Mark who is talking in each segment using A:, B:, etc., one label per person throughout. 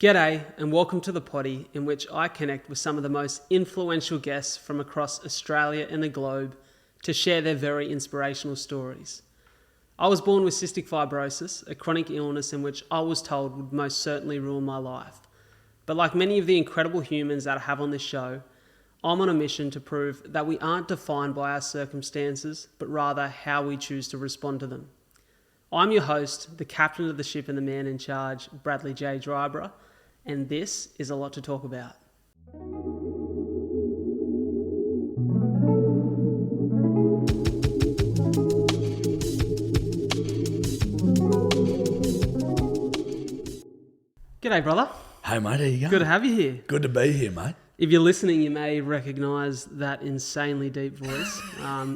A: G'day and welcome to the poddy, in which I connect with some of the most influential guests from across Australia and the globe to share their very inspirational stories. I was born with cystic fibrosis, a chronic illness in which I was told would most certainly ruin my life. But like many of the incredible humans that I have on this show, I'm on a mission to prove that we aren't defined by our circumstances, but rather how we choose to respond to them. I'm your host, the captain of the ship and the man in charge, Bradley J. Dryborough, and this is a lot to talk about. G'day, brother.
B: Hey, mate, how you going?
A: Good to have you here.
B: Good to be here, mate.
A: If you're listening, you may recognise that insanely deep voice.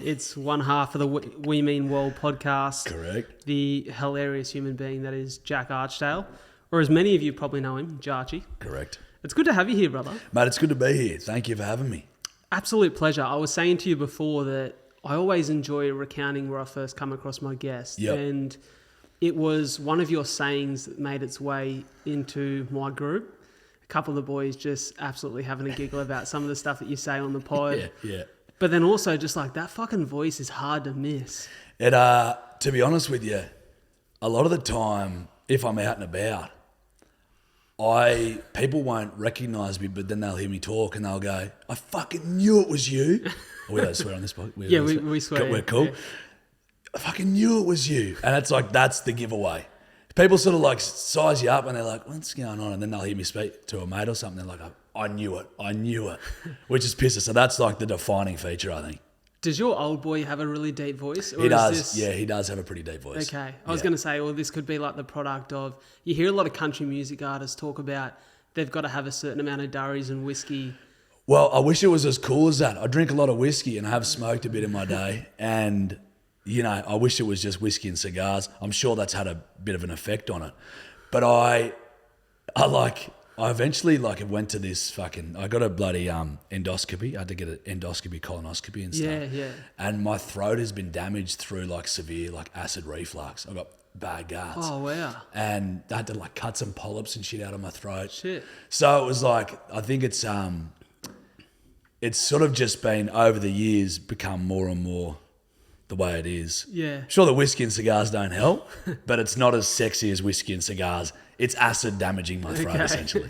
A: It's one half of the We Mean World podcast.
B: Correct.
A: The hilarious human being that is Jarchy Archdale, or as many of you probably know him, Jarchy.
B: Correct.
A: It's good to have you here, brother.
B: Mate, it's good to be here. Thank you for having me.
A: Absolute pleasure. I was saying to you before that I always enjoy recounting where I first come across my guest.
B: Yep.
A: And it was one of your sayings that made its way into my group. A couple of the boys just absolutely having a giggle about some of the stuff that you say on the pod.
B: Yeah.
A: But then also just like that fucking voice is hard to miss.
B: To be honest with you, a lot of the time, if I'm out and about, people won't recognise me, but then they'll hear me talk and they'll go, I fucking knew it was you. We don't swear on this podcast.
A: We swear.
B: We're cool.
A: Yeah.
B: I fucking knew it was you. And it's like, that's the giveaway. People sort of like size you up and they're like, what's going on? And then they'll hear me speak to a mate or something. They're like, I knew it, which is pisses. So that's like the defining feature, I think.
A: Does your old boy have a really deep voice? Or
B: He does. Yeah, he does have a pretty deep voice.
A: Okay. I was going to say, well, this could be like the product of, you hear a lot of country music artists talk about they've got to have a certain amount of durries and whiskey.
B: Well, I wish it was as cool as that. I drink a lot of whiskey and I have smoked a bit in my day. And, you know, I wish it was just whiskey and cigars. I'm sure that's had a bit of an effect on it. But I eventually went to this I got a bloody endoscopy. I had to get an endoscopy, colonoscopy and stuff.
A: Yeah.
B: And my throat has been damaged through severe acid reflux. I've got bad guts.
A: Oh, wow.
B: And I had to cut some polyps and shit out of my throat.
A: Shit.
B: So it was I think it's sort of just been over the years become more and more the way it is.
A: Yeah.
B: Sure, the whiskey and cigars don't help, but it's not as sexy as whiskey and cigars. It's acid damaging my throat, essentially.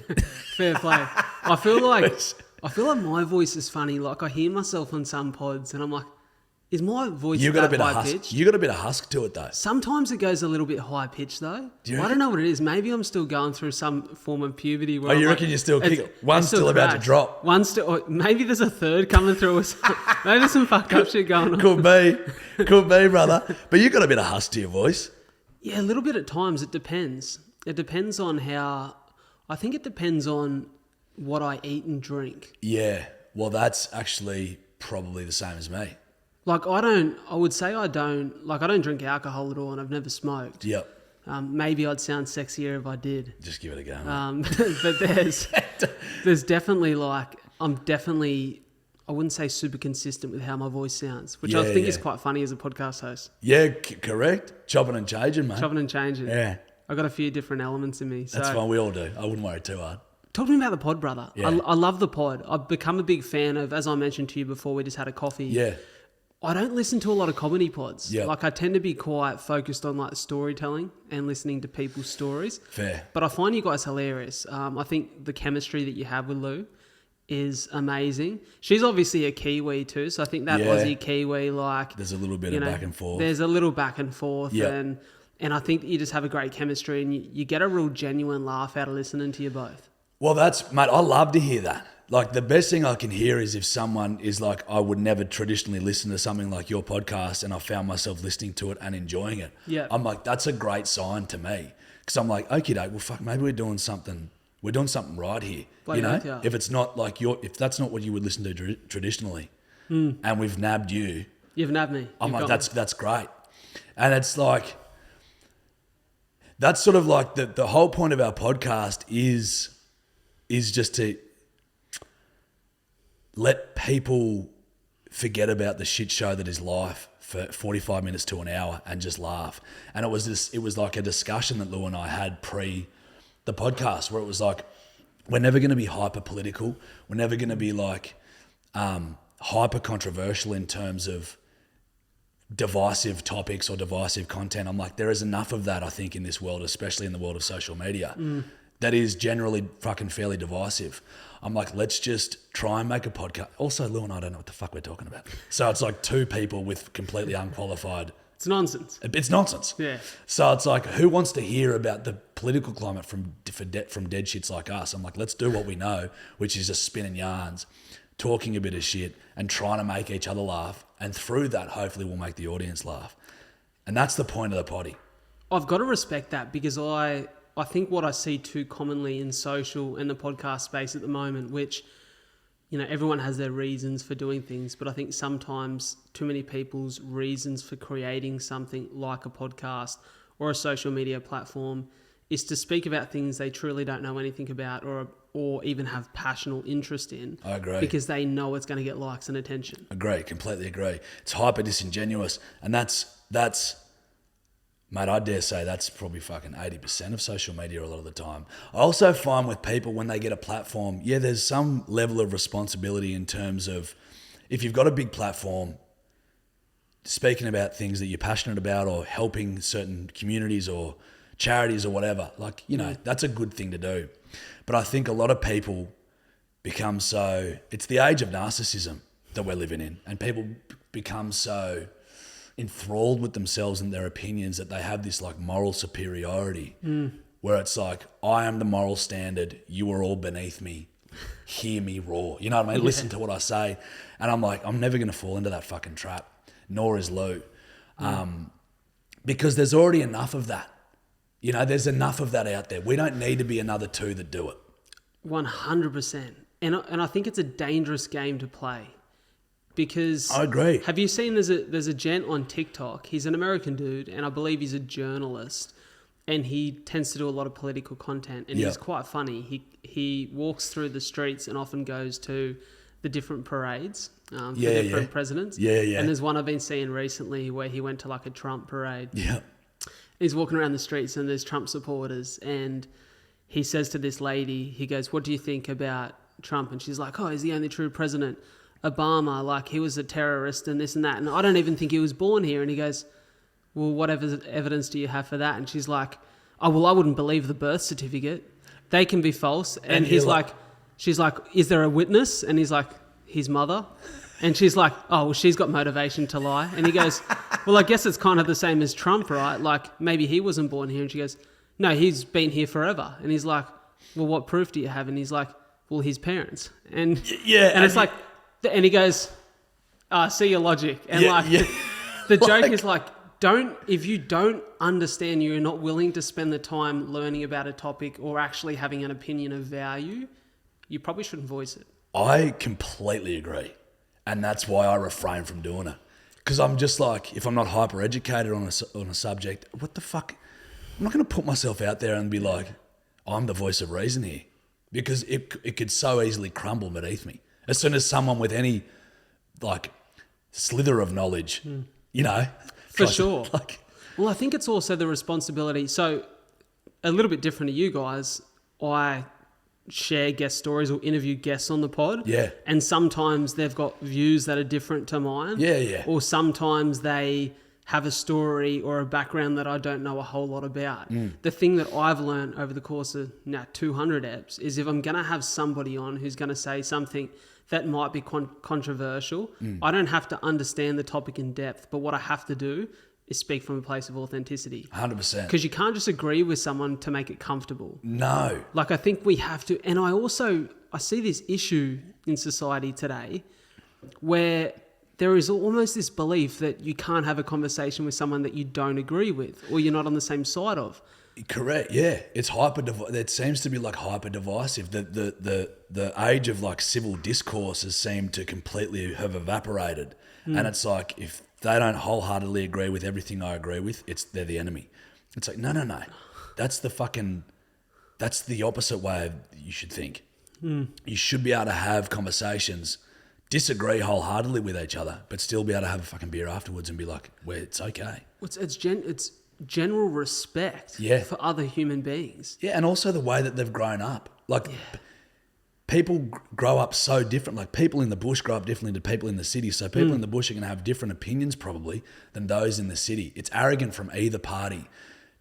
A: Fair play. I feel like my voice is funny. Like I hear myself on some pods and I'm like, is my voice high pitched?
B: You got a bit of husk to it though.
A: Sometimes it goes a little bit high pitched though. I don't know what it is. Maybe I'm still going through some form of puberty. Where
B: you reckon you're still kicking? One's still about to drop.
A: Or maybe there's a third coming through. Maybe there's some fucked up shit going on.
B: Could be, brother. But you got a bit of husk to your voice.
A: Yeah, a little bit at times. It depends. It depends on I think it depends on what I eat and drink.
B: Yeah. Well, that's actually probably the same as me.
A: I don't drink alcohol at all and I've never smoked.
B: Yep.
A: Maybe I'd sound sexier if I did.
B: Just give it a go.
A: But there's definitely I wouldn't say super consistent with how my voice sounds, which I think is quite funny as a podcast host.
B: Yeah, correct. Chopping and changing, mate.
A: Chopping and changing.
B: Yeah.
A: I've got a few different elements in me. So.
B: That's fine. We all do. I wouldn't worry too hard.
A: Talk to me about the pod, brother.
B: Yeah.
A: I love the pod. I've become a big fan of, as I mentioned to you before, we just had a coffee.
B: Yeah.
A: I don't listen to a lot of comedy pods.
B: Yeah.
A: I tend to be quite focused on storytelling and listening to people's stories.
B: Fair.
A: But I find you guys hilarious. I think the chemistry that you have with Lou is amazing. She's obviously a Kiwi too, so I think that Aussie Kiwi
B: there's a little bit of back and forth.
A: There's a little back and forth,
B: yep.
A: and I think that you just have a great chemistry, and you get a real genuine laugh out of listening to you both.
B: Well, mate, I love to hear that. The best thing I can hear is if someone is I would never traditionally listen to something like your podcast and I found myself listening to it and enjoying it.
A: Yeah.
B: I'm that's a great sign to me. Because I'm okay, well, fuck, maybe we're doing something right here. If it's not if that's not what you would listen to traditionally and we've nabbed you.
A: You've nabbed me.
B: I'm that's great. And it's that's sort of the whole point of our podcast is just to let people forget about the shit show that is life for 45 minutes to an hour and just laugh. And it was like a discussion that Lou and I had pre the podcast, where it was like, we're never going to be hyper political. We're never going to be like hyper controversial in terms of divisive topics or divisive content. I'm like, there is enough of that, I think, in this world, especially in the world of social media, that is generally fucking fairly divisive. I'm like, let's just try and make a podcast. Also, Lou and I don't know what the fuck we're talking about. So it's like two people with completely unqualified.
A: It's nonsense.
B: It's nonsense.
A: Yeah.
B: So it's like, who wants to hear about the political climate from dead shits like us? I'm like, let's do what we know, which is just spinning yarns, talking a bit of shit and trying to make each other laugh. And through that, hopefully we'll make the audience laugh. And that's the point of the poddy.
A: I've got to respect that, because I think what I see too commonly in social and the podcast space at the moment, which, you know, everyone has their reasons for doing things, but I think sometimes too many people's reasons for creating something like a podcast or a social media platform is to speak about things they truly don't know anything about or even have passionate interest in.
B: I agree.
A: Because they know it's going to get likes and attention.
B: Agree, completely agree. It's hyper disingenuous, and that's mate, I dare say that's probably fucking 80% of social media a lot of the time. I also find with people, when they get a platform, yeah, there's some level of responsibility in terms of, if you've got a big platform, speaking about things that you're passionate about or helping certain communities or charities or whatever, like, you know, that's a good thing to do. But I think a lot of people become so, it's the age of narcissism that we're living in, and people become so enthralled with themselves and their opinions that they have this like moral superiority where it's like, I am the moral standard, you are all beneath me, hear me roar, you know what I mean?
A: Yeah.
B: Listen to what I say. And I'm like, I'm never going to fall into that fucking trap, nor is Lou, because there's already enough of that. You know, there's enough of that out there. We don't need to be another two that do it.
A: 100%. And I think it's a dangerous game to play. Because
B: I agree.
A: Have you seen there's a gent on TikTok? He's an American dude, and I believe he's a journalist, and he tends to do a lot of political content, and he's quite funny. He walks through the streets and often goes to the different parades for different presidents.
B: Yeah.
A: And there's one I've been seeing recently where he went to like a Trump parade.
B: Yeah.
A: He's walking around the streets and there's Trump supporters, and he says to this lady, he goes, "What do you think about Trump?" And she's like, "Oh, he's the only true president. Obama, like, he was a terrorist and this and that, and I don't even think he was born here." And he goes, "Well, what evidence do you have for that?" And she's like, "Oh, well, I wouldn't believe the birth certificate. They can be false." And he's like, she's like, "Is there a witness?" And he's like, "His mother." And she's like, "Oh, well, she's got motivation to lie." And he goes, "Well, I guess it's kind of the same as Trump, right? Like, maybe he wasn't born here." And she goes, "No, he's been here forever." And he's like, "Well, what proof do you have?" And he's like, "Well, his parents." And it's like, and he goes, "See your logic." And the joke is like, if you don't understand, you're not willing to spend the time learning about a topic or actually having an opinion of value, you probably shouldn't voice it.
B: I completely agree. And that's why I refrain from doing it. Because I'm just like, if I'm not hyper educated on a subject, what the fuck? I'm not going to put myself out there and be like, I'm the voice of reason here. Because it could so easily crumble beneath me. As soon as someone with any, like, slither of knowledge, you know.
A: For sure. Well, I think it's also the responsibility. So, a little bit different to you guys, I share guest stories or interview guests on the pod.
B: Yeah.
A: And sometimes they've got views that are different to mine.
B: Yeah.
A: Or sometimes they have a story or a background that I don't know a whole lot about. The thing that I've learned over the course of now 200 eps is, if I'm going to have somebody on who's going to say something that might be controversial, I don't have to understand the topic in depth, but what I have to do is speak from a place of authenticity.
B: 100%.
A: Because you can't just agree with someone to make it comfortable.
B: No.
A: Like, I think we have to, and I see this issue in society today where there is almost this belief that you can't have a conversation with someone that you don't agree with or you're not on the same side of.
B: Correct. Yeah, it's it seems to be like hyper divisive. The age of like civil discourse has seemed to completely have evaporated, and it's like, if they don't wholeheartedly agree with everything I agree with, they're the enemy. It's like, no. That's the opposite way you should think. You should be able to have conversations, disagree wholeheartedly with each other, but still be able to have a fucking beer afterwards and be like, "Well, it's okay."
A: It's general respect for other human beings.
B: Yeah, and also the way that they've grown up. Like, people grow up so different. Like, people in the bush grow up differently to people in the city. So people in the bush are going to have different opinions probably than those in the city. It's arrogant from either party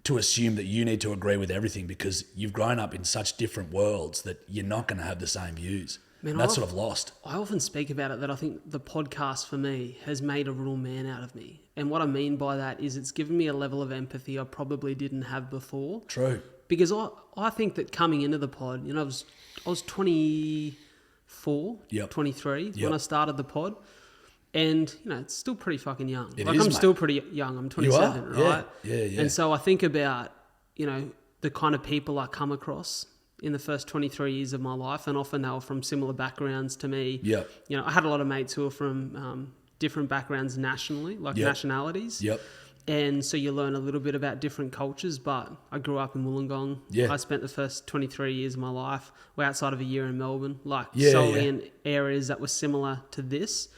B: to assume that you need to agree with everything because you've grown up in such different worlds that you're not going to have the same views. Man, that's sort of lost.
A: I often speak about it that I think the podcast for me has made a real man out of me. And what I mean by that is it's given me a level of empathy I probably didn't have before.
B: True.
A: Because I think that coming into the pod, I was 24, 23 when I started the pod. And, it's still pretty fucking young. I'm still pretty young. I'm 27, right?
B: Yeah.
A: And so I think about, the kind of people I come across in the first 23 years of my life, and often they were from similar backgrounds to me.
B: Yeah.
A: I had a lot of mates who were from different backgrounds nationally, like nationalities.
B: Yep.
A: And so you learn a little bit about different cultures, but I grew up in Wollongong.
B: Yeah.
A: I spent the first 23 years of my life, outside of a year in Melbourne, solely in areas that were similar to this.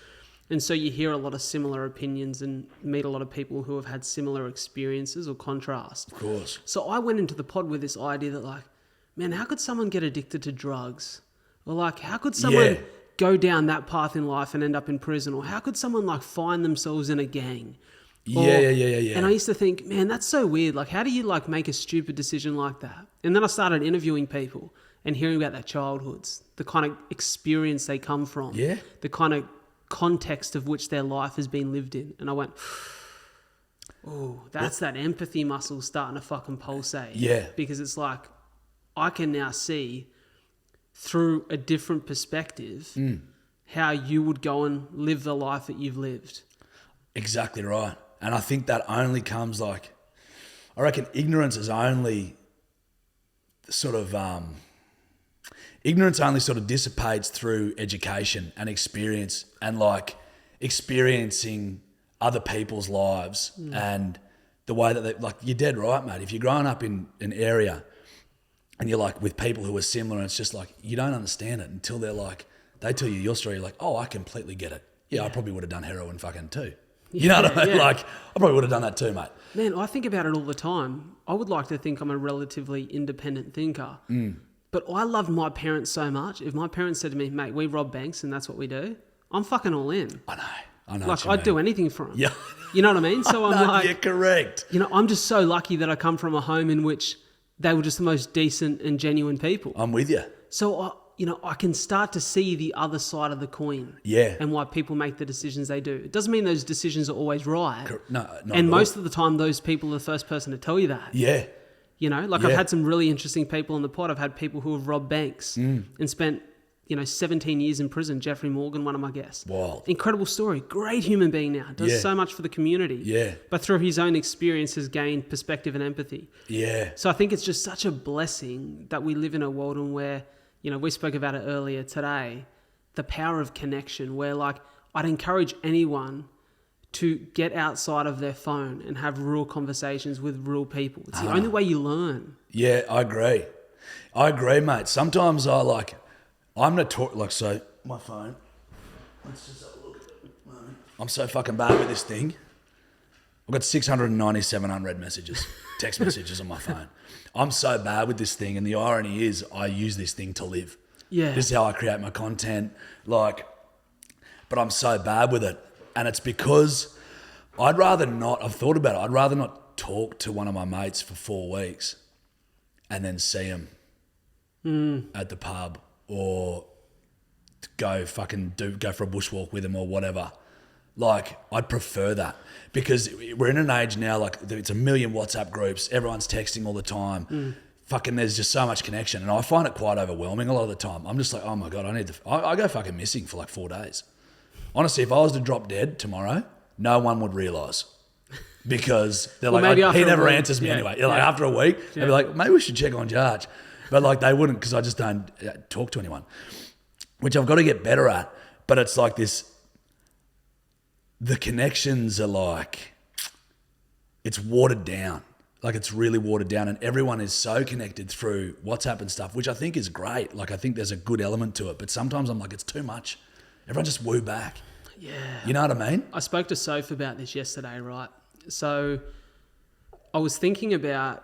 A: And so you hear a lot of similar opinions and meet a lot of people who have had similar experiences or contrast.
B: Of course.
A: So I went into the pod with this idea that man, how could someone get addicted to drugs? Or how could someone go down that path in life and end up in prison? Or how could someone find themselves in a gang?
B: Yeah.
A: And I used to think, man, that's so weird. How do you make a stupid decision like that? And then I started interviewing people and hearing about their childhoods, the kind of experience they come from, the kind of context of which their life has been lived in. And I went, oh, that's that empathy muscle starting to fucking pulsate.
B: Yeah.
A: Because it's I can now see through a different perspective how you would go and live the life that you've lived.
B: Exactly right. And I think that only comes I reckon ignorance is only sort of, ignorance only sort of dissipates through education and experience and experiencing other people's lives and the way that they, you're dead right, mate. If you're growing up in an area and you're with people who are similar, and it's just you don't understand it until they tell you your story. You're oh, I completely get it. Yeah, I probably would have done heroin fucking too. You know what I mean? I probably would have done that too, mate.
A: Man, I think about it all the time. I would like to think I'm a relatively independent thinker. But I loved my parents so much. If my parents said to me, mate, we rob banks and that's what we do, I'm fucking all in.
B: I know.
A: I'd do anything for them.
B: Yeah.
A: You know what I mean? So I'm
B: you're correct.
A: I'm just so lucky that I come from a home in which they were just the most decent and genuine people.
B: I'm with you.
A: So, I can start to see the other side of the coin.
B: Yeah.
A: And why people make the decisions they do. It doesn't mean those decisions are always right.
B: No, not
A: and most of the time, those people are the first person to tell you that.
B: Yeah.
A: I've had some really interesting people on the pod. I've had people who have robbed banks and spent, 17 years in prison. Jeffrey Morgan, one of my guests.
B: Wild.
A: Incredible story. Great human being now. Does so much for the community.
B: Yeah.
A: But through his own experience has gained perspective and empathy.
B: Yeah.
A: So I think it's just such a blessing that we live in a world in where, we spoke about it earlier today, the power of connection where I'd encourage anyone to get outside of their phone and have real conversations with real people. It's the only way you learn.
B: Yeah, I agree, mate. Sometimes I'm notorious, so my phone, let's just have a look at it. I'm so fucking bad with this thing. I've got 697 unread messages, text messages on my phone. I'm so bad with this thing, and the irony is I use this thing to live.
A: Yeah.
B: This is how I create my content, but I'm so bad with it. And it's because I've thought about it, I'd rather not talk to one of my mates for 4 weeks and then see him at the pub or go for a bushwalk with him or whatever. I'd prefer that because we're in an age now, it's a million WhatsApp groups. Everyone's texting all the time. There's just so much connection. And I find it quite overwhelming a lot of the time. I'm just oh my God, I go fucking missing for 4 days. Honestly, if I was to drop dead tomorrow, no one would realise because they're he never answers me anyway. After a week, they'd be maybe we should check on Jarch. But they wouldn't because I just don't talk to anyone, which I've got to get better at. But it's this, the connections are it's watered down. It's really watered down and everyone is so connected through WhatsApp and stuff, which I think is great. I think there's a good element to it, but sometimes I'm it's too much. Everyone just woo back.
A: Yeah.
B: You know what I mean?
A: I spoke to Soph about this yesterday, right? So I was thinking about,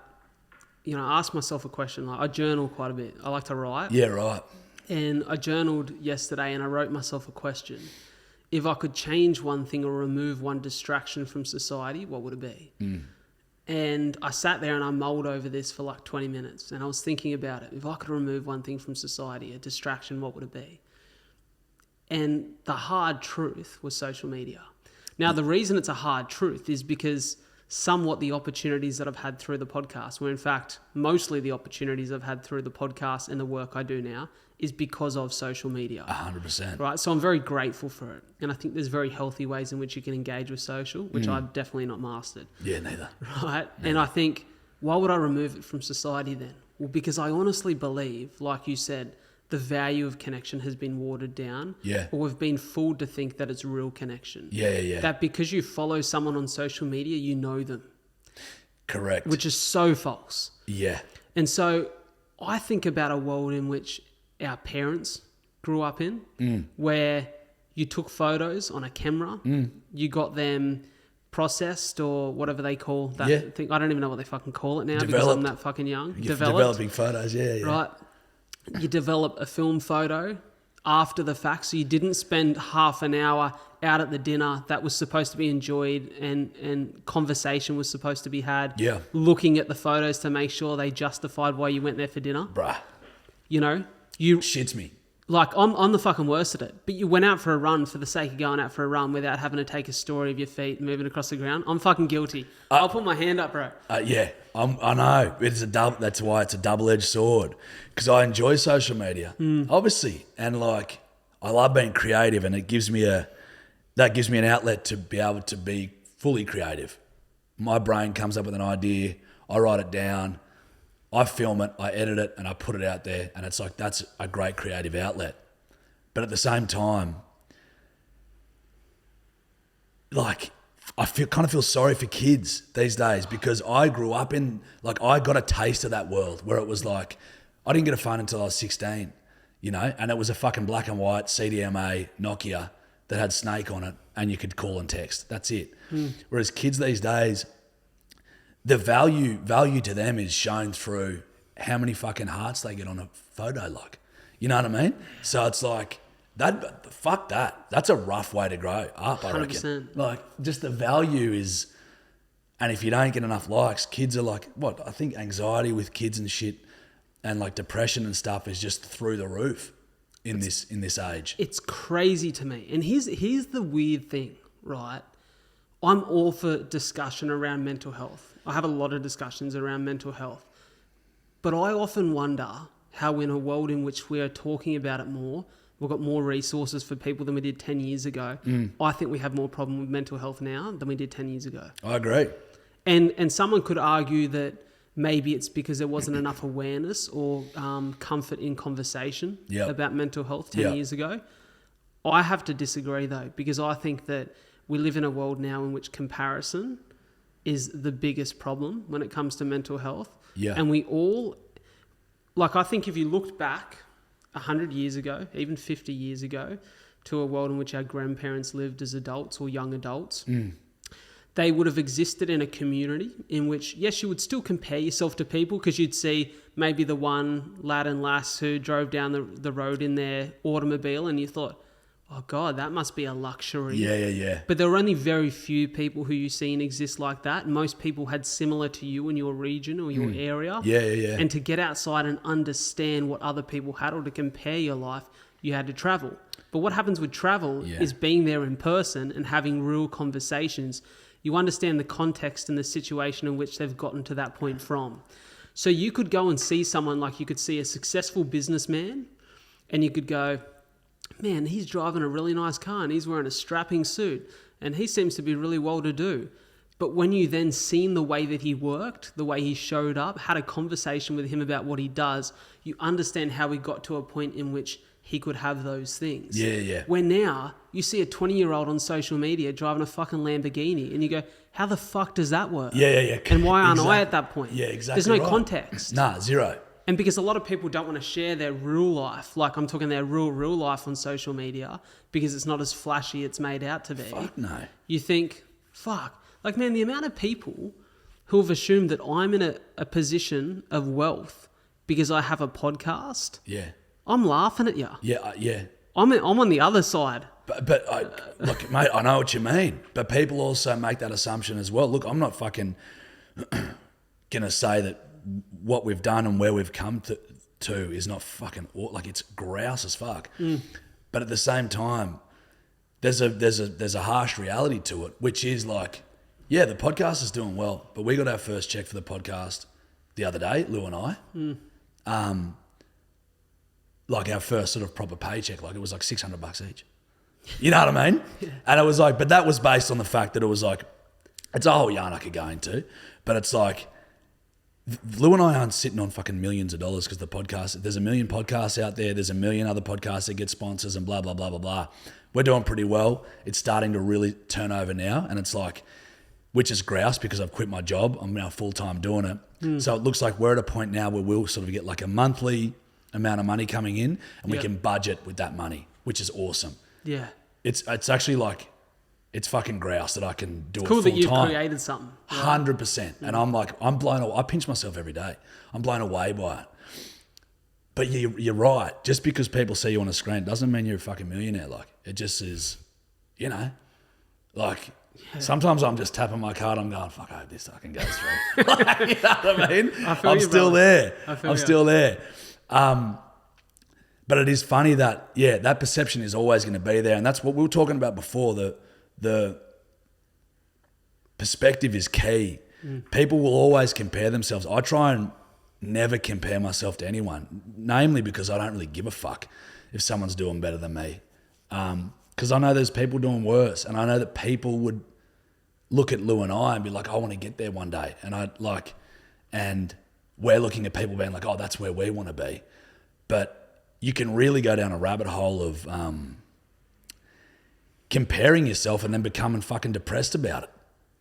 A: I asked myself a question. Like, I journal quite a bit. I like to write.
B: Yeah, right.
A: And I journaled yesterday and I wrote myself a question. If I could change one thing or remove one distraction from society, what would it be? And I sat there and I mulled over this for like 20 minutes and I was thinking about it. If I could remove one thing from society, a distraction, what would it be? And the hard truth was social media. Now, the reason it's a hard truth is because somewhat the opportunities that I've had through the podcast, were in fact mostly the opportunities I've had through the podcast and the work I do now, is because of social media.
B: 100%.
A: Right? So I'm very grateful for it. And I think there's very healthy ways in which you can engage with social, which I've definitely not mastered.
B: Yeah, neither.
A: Right? And I think, why would I remove it from society then? Well, because I honestly believe, like you said, the value of connection has been watered down.
B: Yeah.
A: Or we've been fooled to think that it's real connection.
B: Yeah.
A: That because you follow someone on social media, you know them.
B: Correct.
A: Which is so false.
B: Yeah.
A: And so I think about a world in which our parents grew up in, where you took photos on a camera, you got them processed or whatever they call that thing. I don't even know what they fucking call it now because I'm that fucking young.
B: Developing photos, yeah.
A: Right. You develop a film photo after the fact, so you didn't spend half an hour out at the dinner that was supposed to be enjoyed and conversation was supposed to be had.
B: Yeah.
A: Looking at the photos to make sure they justified why you went there for dinner.
B: Bruh.
A: You
B: shits me.
A: Like, I'm the fucking worst at it. But you went out for a run for the sake of going out for a run without having to take a story of your feet moving across the ground. I'm fucking guilty. I'll put my hand up, bro.
B: Yeah, I know. That's why it's a double-edged sword. Because I enjoy social media, obviously. And, like, I love being creative and that gives me an outlet to be able to be fully creative. My brain comes up with an idea. I write it down. I film it, I edit it, and I put it out there, and it's like that's a great creative outlet. But at the same time, like I kind of feel sorry for kids these days because I grew up in I got a taste of that world where it was like I didn't get a phone until I was 16, and it was a fucking black and white CDMA Nokia that had Snake on it, and you could call and text. That's it. Whereas kids these days, the value to them is shown through how many fucking hearts they get on a photo, you know what I mean? So it's like that. Fuck that. That's a rough way to grow up. I
A: 100%.
B: reckon. Just the value is, and if you don't get enough likes, kids are like, what? I think anxiety with kids and shit, and depression and stuff is just through the roof in this age.
A: It's crazy to me. And here's the weird thing, right? I'm all for discussion around mental health. I have a lot of discussions around mental health. But I often wonder how in a world in which we are talking about it more, we've got more resources for people than we did 10 years ago. I think we have more problem with mental health now than we did 10 years ago.
B: I agree.
A: And someone could argue that maybe it's because there wasn't enough awareness or comfort in conversation about mental health 10 years ago. I have to disagree though, because I think that we live in a world now in which comparison is the biggest problem when it comes to mental health.
B: Yeah.
A: And we all, I think if you looked back 100 years ago, even 50 years ago, to a world in which our grandparents lived as adults or young adults, they would have existed in a community in which, yes, you would still compare yourself to people because you'd see maybe the one lad and lass who drove down the road in their automobile and you thought, oh God, that must be a luxury.
B: Yeah.
A: But there were only very few people who you see and exist like that. Most people had similar to you in your region or your area.
B: Yeah.
A: And to get outside and understand what other people had or to compare your life, you had to travel. But what happens with travel is being there in person and having real conversations. You understand the context and the situation in which they've gotten to that point from. So you could go and see someone, you could see a successful businessman and you could go, man, he's driving a really nice car and he's wearing a strapping suit and he seems to be really well-to-do. But when you then seen the way that he worked, the way he showed up, had a conversation with him about what he does, you understand how he got to a point in which he could have those things.
B: Yeah.
A: Where now you see a 20-year-old on social media driving a fucking Lamborghini and you go, how the fuck does that work?
B: Yeah.
A: And why aren't I at that point?
B: Yeah, exactly.
A: There's no context.
B: Nah, zero.
A: And because a lot of people don't want to share their real life, I'm talking their real life on social media, because it's not as flashy it's made out to be.
B: Fuck no.
A: You think, fuck. Man, the amount of people who have assumed that I'm in a position of wealth because I have a podcast.
B: Yeah.
A: I'm laughing at you.
B: Yeah, yeah.
A: I'm on the other side.
B: But look, mate, I know what you mean. But people also make that assumption as well. Look, I'm not fucking gonna say that what we've done and where we've come to is not fucking like it's grouse as fuck. But at the same time, there's a harsh reality to it, which is like, yeah, the podcast is doing well, but we got our first check for the podcast the other day, Lou and I. Like our first sort of proper paycheck, like it was like $600 each. You know what I mean? Yeah. And it was like, but that was based on the fact that it was like, it's a whole yarn I could go into, but it's like, Lou and I aren't sitting on fucking millions of dollars because the podcast, there's a million podcasts out there. There's a million other podcasts that get sponsors and blah, blah, blah, blah, blah. We're doing pretty well. It's starting to really turn over now. And it's like, which is grouse because I've quit my job. I'm now full-time doing it. So it looks like we're at a point now where we'll sort of get like a monthly amount of money coming in and we can budget with that money, which is awesome.
A: Yeah.
B: It's actually like, it's fucking grouse that I can do it
A: cool
B: full-time.
A: That you've created something.
B: 100%. And I'm like, I'm blown away. I pinch myself every day. I'm blown away by it. But you're right. Just because people see you on a screen doesn't mean you're a fucking millionaire. Like, it just is, you know, like sometimes I'm just tapping my card. I'm going, fuck, I hope this fucking goes through. Like, you know what I mean? I'm still there. I'm still there. But it is funny that, yeah, that perception is always going to be there. And that's what we were talking about before. The perspective is key. People will always compare themselves. I try and never compare myself to anyone, namely because I don't really give a fuck if someone's doing better than me. Because I know there's people doing worse, and I know that people would look at Lou and I and be like, I want to get there one day. And we're looking at people being like, oh, that's where we want to be. But you can really go down a rabbit hole of comparing yourself and then becoming fucking depressed about it.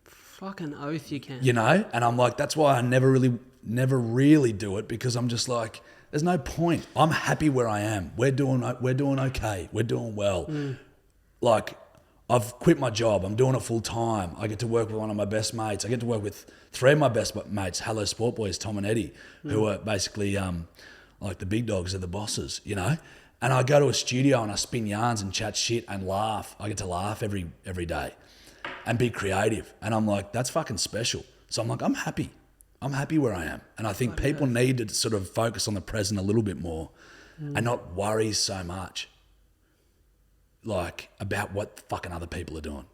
A: Fucking oath you can.
B: You know? And I'm like, that's why I never really do it, because I'm just like, there's no point. I'm happy where I am. We're doing okay. We're doing well. Like, I've quit my job. I'm doing it full time. I get to work with one of my best mates. I get to work with 3 of my best mates, Hello Sport Boys, Tom and Eddie, who are basically like the big dogs are the bosses, you know? And I go to a studio and I spin yarns and chat shit and laugh. I get to laugh every day and be creative. And I'm like, that's fucking special. So I'm like, I'm happy. I'm happy where I am. And I think people need to sort of focus on the present a little bit more and not worry so much like about what fucking other people are doing.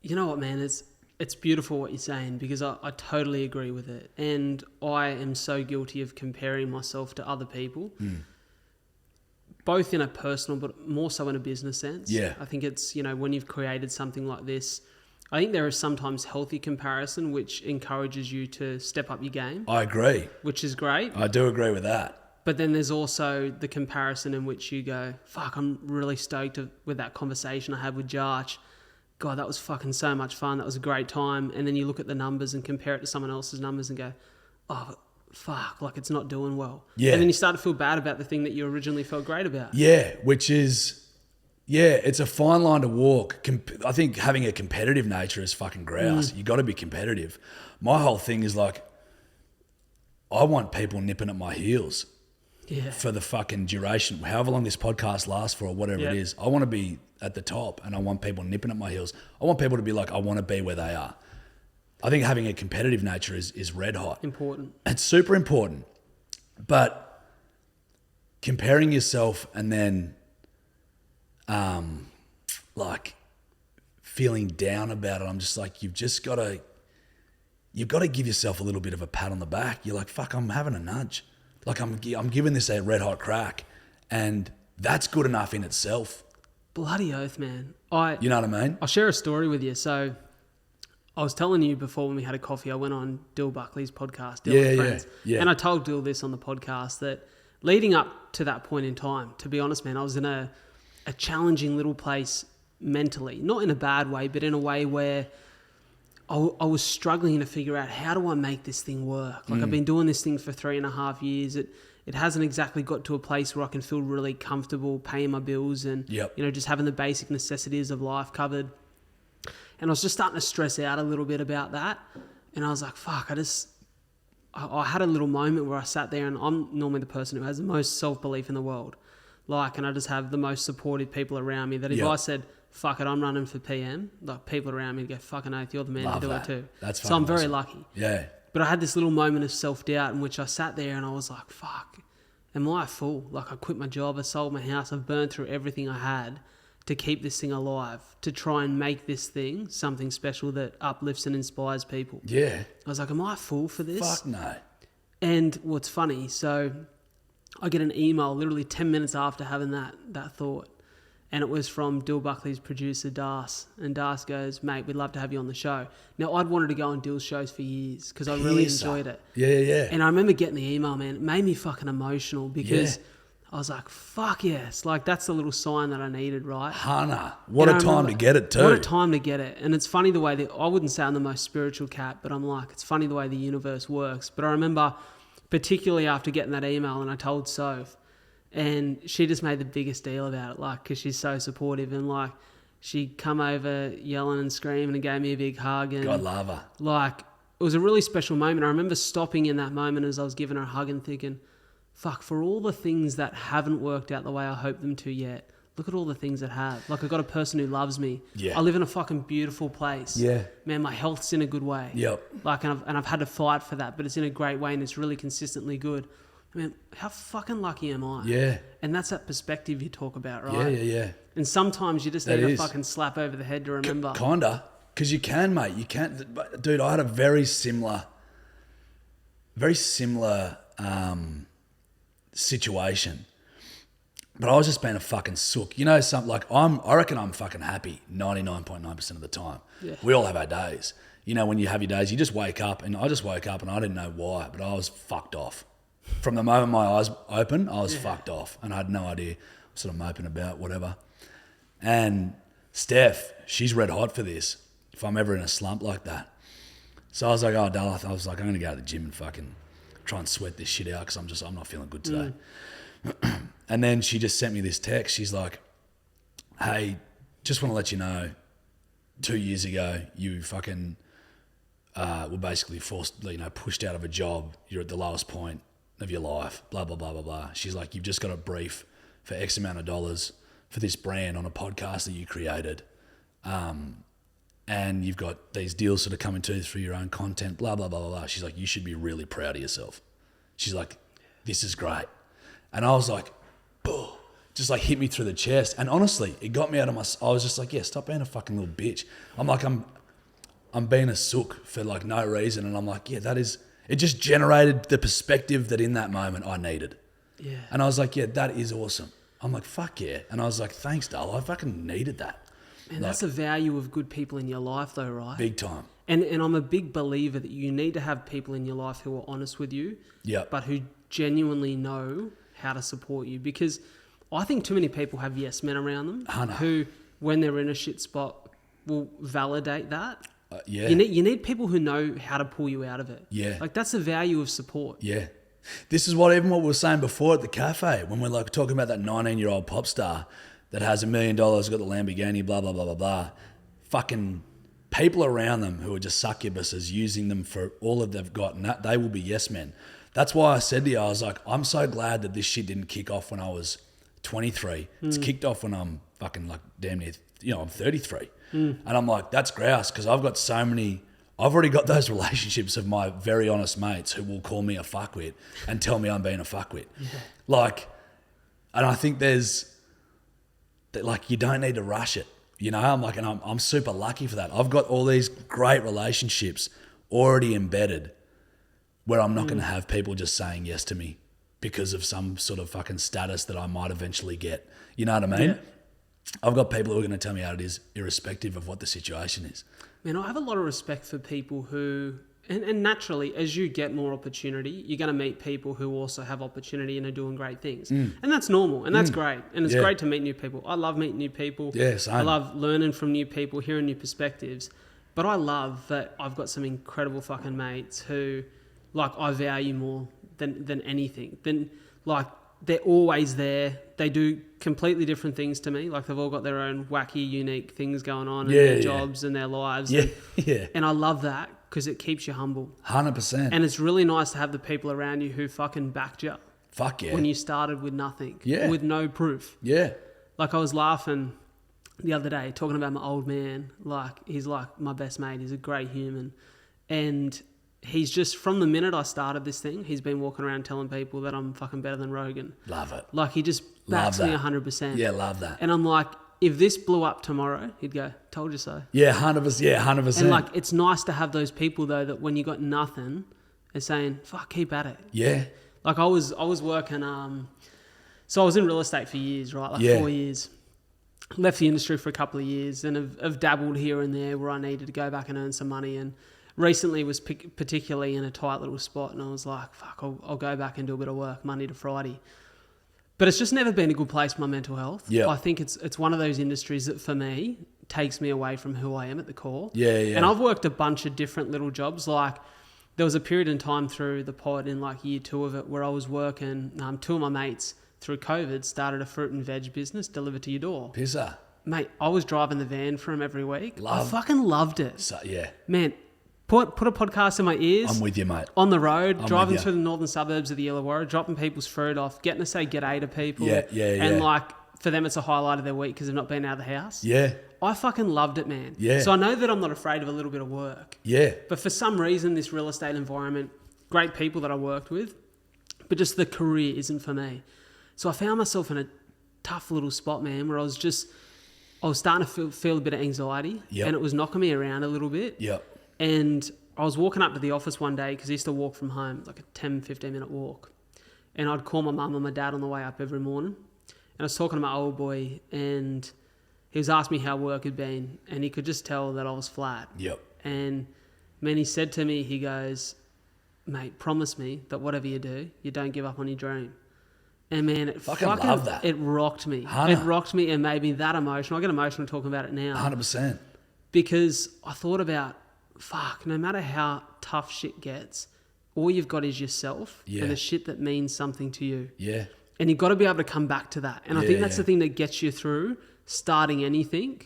A: You know what, man? It's beautiful what you're saying, because I totally agree with it. And I am so guilty of comparing myself to other people, both in a personal but more so in a business sense.
B: Yeah.
A: I think it's, you know, when you've created something like this, I think there is sometimes healthy comparison which encourages you to step up your game.
B: I agree.
A: Which is great.
B: I do agree with that.
A: But then there's also the comparison in which you go, fuck, I'm really stoked with that conversation I had with Jarch. God, that was fucking so much fun. That was a great time. And then you look at the numbers and compare it to someone else's numbers and go, oh, fuck, like it's not doing well.
B: Yeah.
A: And then you start to feel bad about the thing that you originally felt great about.
B: Yeah, which is, yeah, it's a fine line to walk. I think having a competitive nature is fucking grouse. You got to be competitive. My whole thing is like, I want people nipping at my heels for the fucking duration, however long this podcast lasts for or whatever it is. I want to be at the top and I want people nipping at my heels. I want people to be like, I want to be where they are. I think having a competitive nature is red hot.
A: Important.
B: It's super important. But comparing yourself and then like feeling down about it, I'm just like, you've got to give yourself a little bit of a pat on the back. You're like, fuck, I'm having a nudge. Like I'm giving this a red hot crack, and that's good enough in itself.
A: Bloody oath, man.
B: You know what I mean?
A: I'll share a story with you. So I was telling you before when we had a coffee, I went on Dill Buckley's podcast, Dill and Friends. Yeah. And I told Dill this on the podcast that leading up to that point in time, to be honest, man, I was in a challenging little place mentally, not in a bad way, but in a way where I was struggling to figure out, how do I make this thing work? Like I've been doing this thing for 3.5 years. It hasn't exactly got to a place where I can feel really comfortable paying my bills and, you know, just having the basic necessities of life covered. And I was just starting to stress out a little bit about that. And I was like, fuck, I had a little moment where I sat there, and I'm normally the person who has the most self-belief in the world. Like, and I just have the most supportive people around me that if I said, fuck it, I'm running for PM, like people around me go, fucking oath, you're the man to do it too.
B: That's
A: so I'm very
B: awesome.
A: lucky.
B: Yeah.
A: But I had this little moment of self-doubt in which I sat there and I was like, fuck, am I a fool? Like, I quit my job, I sold my house, I've burned through everything I had to keep this thing alive, to try and make this thing something special that uplifts and inspires people.
B: Yeah.
A: I was like, am I a fool for this?
B: Fuck no.
A: And what's funny, so I get an email literally 10 minutes after having that thought. And it was from Dill Buckley's producer, Das. And Das goes, mate, we'd love to have you on the show. Now, I'd wanted to go on Dill's shows for years because I really enjoyed it.
B: Yeah.
A: And I remember getting the email, man. It made me fucking emotional because I was like, fuck yes. Like, that's the little sign that I needed, right?
B: Hannah, what a time to get it too.
A: What a time to get it. And it's funny the way that, I wouldn't say I'm the most spiritual cat, but I'm like, it's funny the way the universe works. But I remember, particularly after getting that email, and I told Soph, and she just made the biggest deal about it, like, because she's so supportive, and like, she come over yelling and screaming and gave me a big hug, and
B: God love her.
A: like, it was a really special moment. I remember stopping in that moment as I was giving her a hug and thinking, fuck, for all the things that haven't worked out the way I hoped them to yet, look at all the things that have. Like, I've got a person who loves me.
B: Yeah.
A: I live in a fucking beautiful place.
B: Yeah.
A: Man, my health's in a good way.
B: Yep.
A: Like, and I've had to fight for that, but it's in a great way and it's really consistently good. I mean, how fucking lucky am I?
B: Yeah.
A: And that's that perspective you talk about, right?
B: Yeah.
A: And sometimes you just need a fucking slap over the head to remember.
B: Kinda. Because you can, mate. You can. Dude, I had a very similar situation. But I was just being a fucking sook. You know, I reckon I'm fucking happy 99.9% of the time.
A: Yeah.
B: We all have our days. You know, when you have your days, you just wake up, and I just woke up and I didn't know why, but I was fucked off. From the moment my eyes opened, I was fucked off, and I had no idea. Sort of moping about, whatever. And Steph, she's red hot for this, if I'm ever in a slump like that. So I was like, oh, Dale, I was like, I'm going to go to the gym and fucking try and sweat this shit out because I'm not feeling good today. And then she just sent me this text. She's like, hey, just want to let you know, 2 years ago, you fucking were basically forced, pushed out of a job. You're at the lowest point of your life, blah, blah, blah, blah, blah. She's like, you've just got a brief for X amount of dollars for this brand on a podcast that you created. And you've got these deals sort of coming to you through your own content, blah, blah, blah, blah, blah. She's like, you should be really proud of yourself. She's like, this is great. And I was like, boom, just like hit me through the chest. And honestly, it got me out of I was just like, yeah, stop being a fucking little bitch. I'm like, I'm being a sook for like no reason. And I'm like, yeah, it just generated the perspective that in that moment I needed.
A: Yeah.
B: And I was like, yeah, that is awesome. I'm like, fuck yeah. And I was like, thanks, Dale. I fucking needed that.
A: And that's the value of good people in your life though, right?
B: Big time.
A: And I'm a big believer that you need to have people in your life who are honest with you, but who genuinely know how to support you. Because I think too many people have yes men around them who, when they're in a shit spot, will validate that.
B: Yeah.
A: You need people who know how to pull you out of it.
B: Yeah.
A: Like, that's the value of support.
B: Yeah. This is what we were saying before at the cafe when we're like talking about that 19-year-old pop star that has $1 million, got the Lamborghini, blah, blah, blah, blah, blah. Fucking people around them who are just succubuses using them for all that they've got, and that they will be yes men. That's why I said to you, I was like, I'm so glad that this shit didn't kick off when I was 23. It's kicked off when I'm fucking like damn near, I'm 33. And I'm like, that's grouse, because I've already got those relationships of my very honest mates who will call me a fuckwit and tell me I'm being a fuckwit. Yeah. Like, and I think you don't need to rush it. I'm like, and I'm super lucky for that. I've got all these great relationships already embedded where I'm not going to have people just saying yes to me because of some sort of fucking status that I might eventually get. You know what I mean? Yeah. I've got people who are going to tell me how it is, irrespective of what the situation is.
A: Man, I have a lot of respect for people who, and naturally, as you get more opportunity, you're going to meet people who also have opportunity and are doing great things. And that's normal, and that's great. And it's great to meet new people. I love meeting new people.
B: Yeah, same.
A: I love learning from new people, hearing new perspectives. But I love that I've got some incredible fucking mates who, like, I value more than anything. They're always there. They do completely different things to me. Like, they've all got their own wacky, unique things going on in their jobs and their lives.
B: Yeah,
A: And I love that because it keeps you humble.
B: 100%.
A: And it's really nice to have the people around you who fucking backed you.
B: Fuck yeah.
A: When you started with nothing.
B: Yeah.
A: With no proof.
B: Yeah.
A: Like I was laughing the other day talking about my old man. Like he's like my best mate. He's a great human. And he's just, from the minute I started this thing, he's been walking around telling people that I'm fucking better than Rogan.
B: Love it.
A: Like he just backs me 100%.
B: Yeah, love that.
A: And I'm like, if this blew up tomorrow, he'd go, told you so.
B: Yeah, 100%. Yeah, 100%.
A: And like, it's nice to have those people though, that when you got nothing, they're saying, fuck, keep at it.
B: Yeah.
A: Like I was working, so I was in real estate for years, right? Like 4 years. Left the industry for a couple of years and have dabbled here and there where I needed to go back and earn some money. And recently was particularly in a tight little spot, and I was like, fuck, I'll go back and do a bit of work Monday to Friday. But it's just never been a good place for my mental health.
B: Yeah.
A: I think it's one of those industries that for me takes me away from who I am at the core.
B: Yeah, yeah.
A: And I've worked a bunch of different little jobs. Like there was a period in time through the pod in like year 2 of it where I was working, 2 of my mates through COVID started a fruit and veg business delivered to your door.
B: Pisser.
A: Mate, I was driving the van for him every week. I
B: Love.
A: fucking loved it.
B: So, yeah.
A: Man, put a podcast in my ears.
B: I'm with you, mate.
A: On the road,
B: I'm
A: driving
B: with you.
A: through the northern suburbs of the Illawarra, dropping people's fruit off, getting to say g'day to people.
B: Yeah.
A: And like, for them, it's a highlight of their week because they've not been out of the house.
B: Yeah.
A: I fucking loved it, man.
B: Yeah.
A: So I know that I'm not afraid of a little bit of work.
B: Yeah.
A: But for some reason, this real estate environment, great people that I worked with, but just the career isn't for me. So I found myself in a tough little spot, man, where I was starting to feel a bit of anxiety.
B: Yep.
A: And it was knocking me around a little bit.
B: Yep.
A: And I was walking up to the office one day because I used to walk from home, like a 10, 15-minute walk. And I'd call my mum and my dad on the way up every morning. And I was talking to my old boy, and he was asking me how work had been, and he could just tell that I was flat.
B: Yep.
A: And man, he said to me, he goes, mate, promise me that whatever you do, you don't give up on your dream. And man, it
B: fucking love that.
A: It rocked me.
B: 100.
A: It rocked me and made me that emotional. I get emotional talking about it now.
B: 100%.
A: Because I thought about, fuck, no matter how tough shit gets, all you've got is yourself
B: Yeah.
A: and the shit that means something to you.
B: Yeah.
A: And you've got to be able to come back to that. And I think that's
B: Yeah.
A: the thing that gets you through starting anything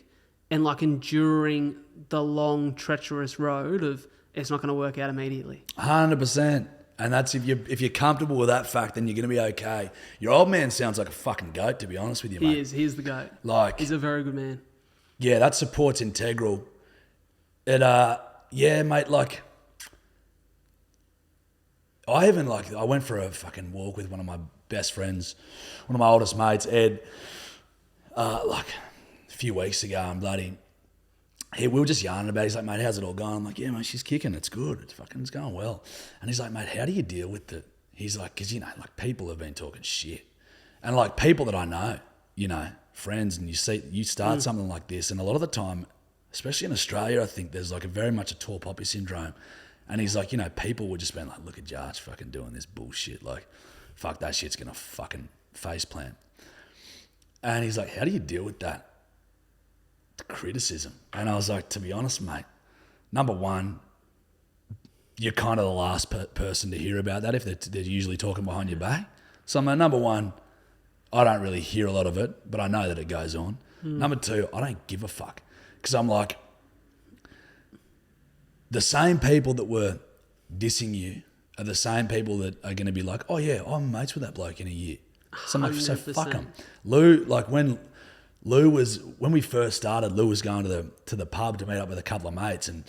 A: and like enduring the long, treacherous road of it's not going to work out immediately.
B: 100%. And that's if you're comfortable with that fact, then you're going to be okay. Your old man sounds like a fucking goat, to be honest with you, mate.
A: He is. He's the goat.
B: Like,
A: He's a very good man.
B: yeah, that support's integral. It, yeah, mate, like, I went for a fucking walk with one of my best friends, one of my oldest mates, Ed, like a few weeks ago, and we were just yarning about it. He's like, mate, how's it all going? I'm like, yeah, mate, she's kicking. It's good. It's going well. And he's like, mate, how do you deal with the... He's like, because, like, people have been talking shit. And, like, people that I know, friends, and you start something like this, and a lot of the time, especially in Australia, I think there's, like, very much a tall poppy syndrome. And he's like, people were just being like, look at Jarch fucking doing this bullshit. Like, fuck, that shit's going to fucking faceplant. And he's like, how do you deal with that? The criticism. And I was like, to be honest, mate, number one, you're kind of the last person to hear about that if they're usually talking behind your back. So, mate, number one, I don't really hear a lot of it, but I know that it goes on. Number two, I don't give a fuck. Because I'm like, the same people that were dissing you are the same people that are going to be like, oh yeah, I'm mates with that bloke in a year. So, I'm like, so fuck them. Lou, like when we first started, Lou was going to the pub to meet up with a couple of mates, and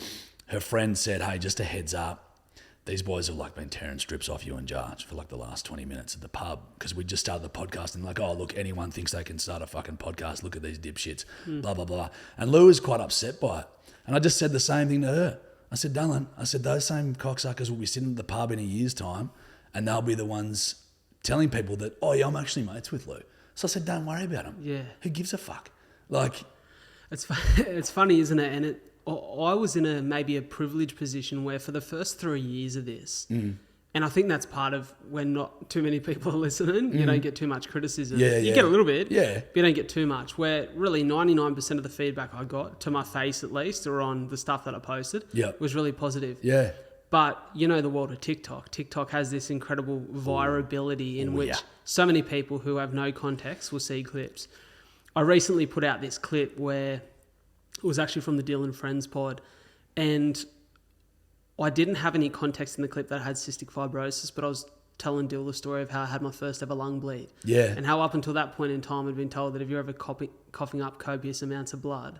B: her friend said, hey, just a heads up, these boys have like been tearing strips off you and Jarch for like the last 20 minutes at the pub because we just started the podcast and like, oh, look, anyone thinks they can start a fucking podcast. Look at these dipshits, blah, blah, blah. And Lou was quite upset by it. And I just said the same thing to her. I said, Dylan, those same cocksuckers will be sitting at the pub in a year's time and they'll be the ones telling people that, oh, yeah, I'm actually mates with Lou. So I said, don't worry about them.
A: Yeah.
B: Who gives a fuck? Like...
A: It's funny, isn't it? And I was in maybe a privileged position where for the first 3 years of this, and I think that's part of when not too many people are listening, you don't get too much criticism.
B: Yeah,
A: you get a little bit,
B: yeah,
A: but you don't get too much, where really 99% of the feedback I got, to my face at least, or on the stuff that I posted, was really positive.
B: Yeah.
A: But you know the world of TikTok. TikTok has this incredible virability in which so many people who have no context will see clips. I recently put out this clip where it was actually from the Dylan Friends pod, and I didn't have any context in the clip that I had cystic fibrosis, but I was telling Dill the story of how I had my first ever lung bleed.
B: Yeah.
A: And how up until that point in time I'd been told that if you're ever coughing up copious amounts of blood,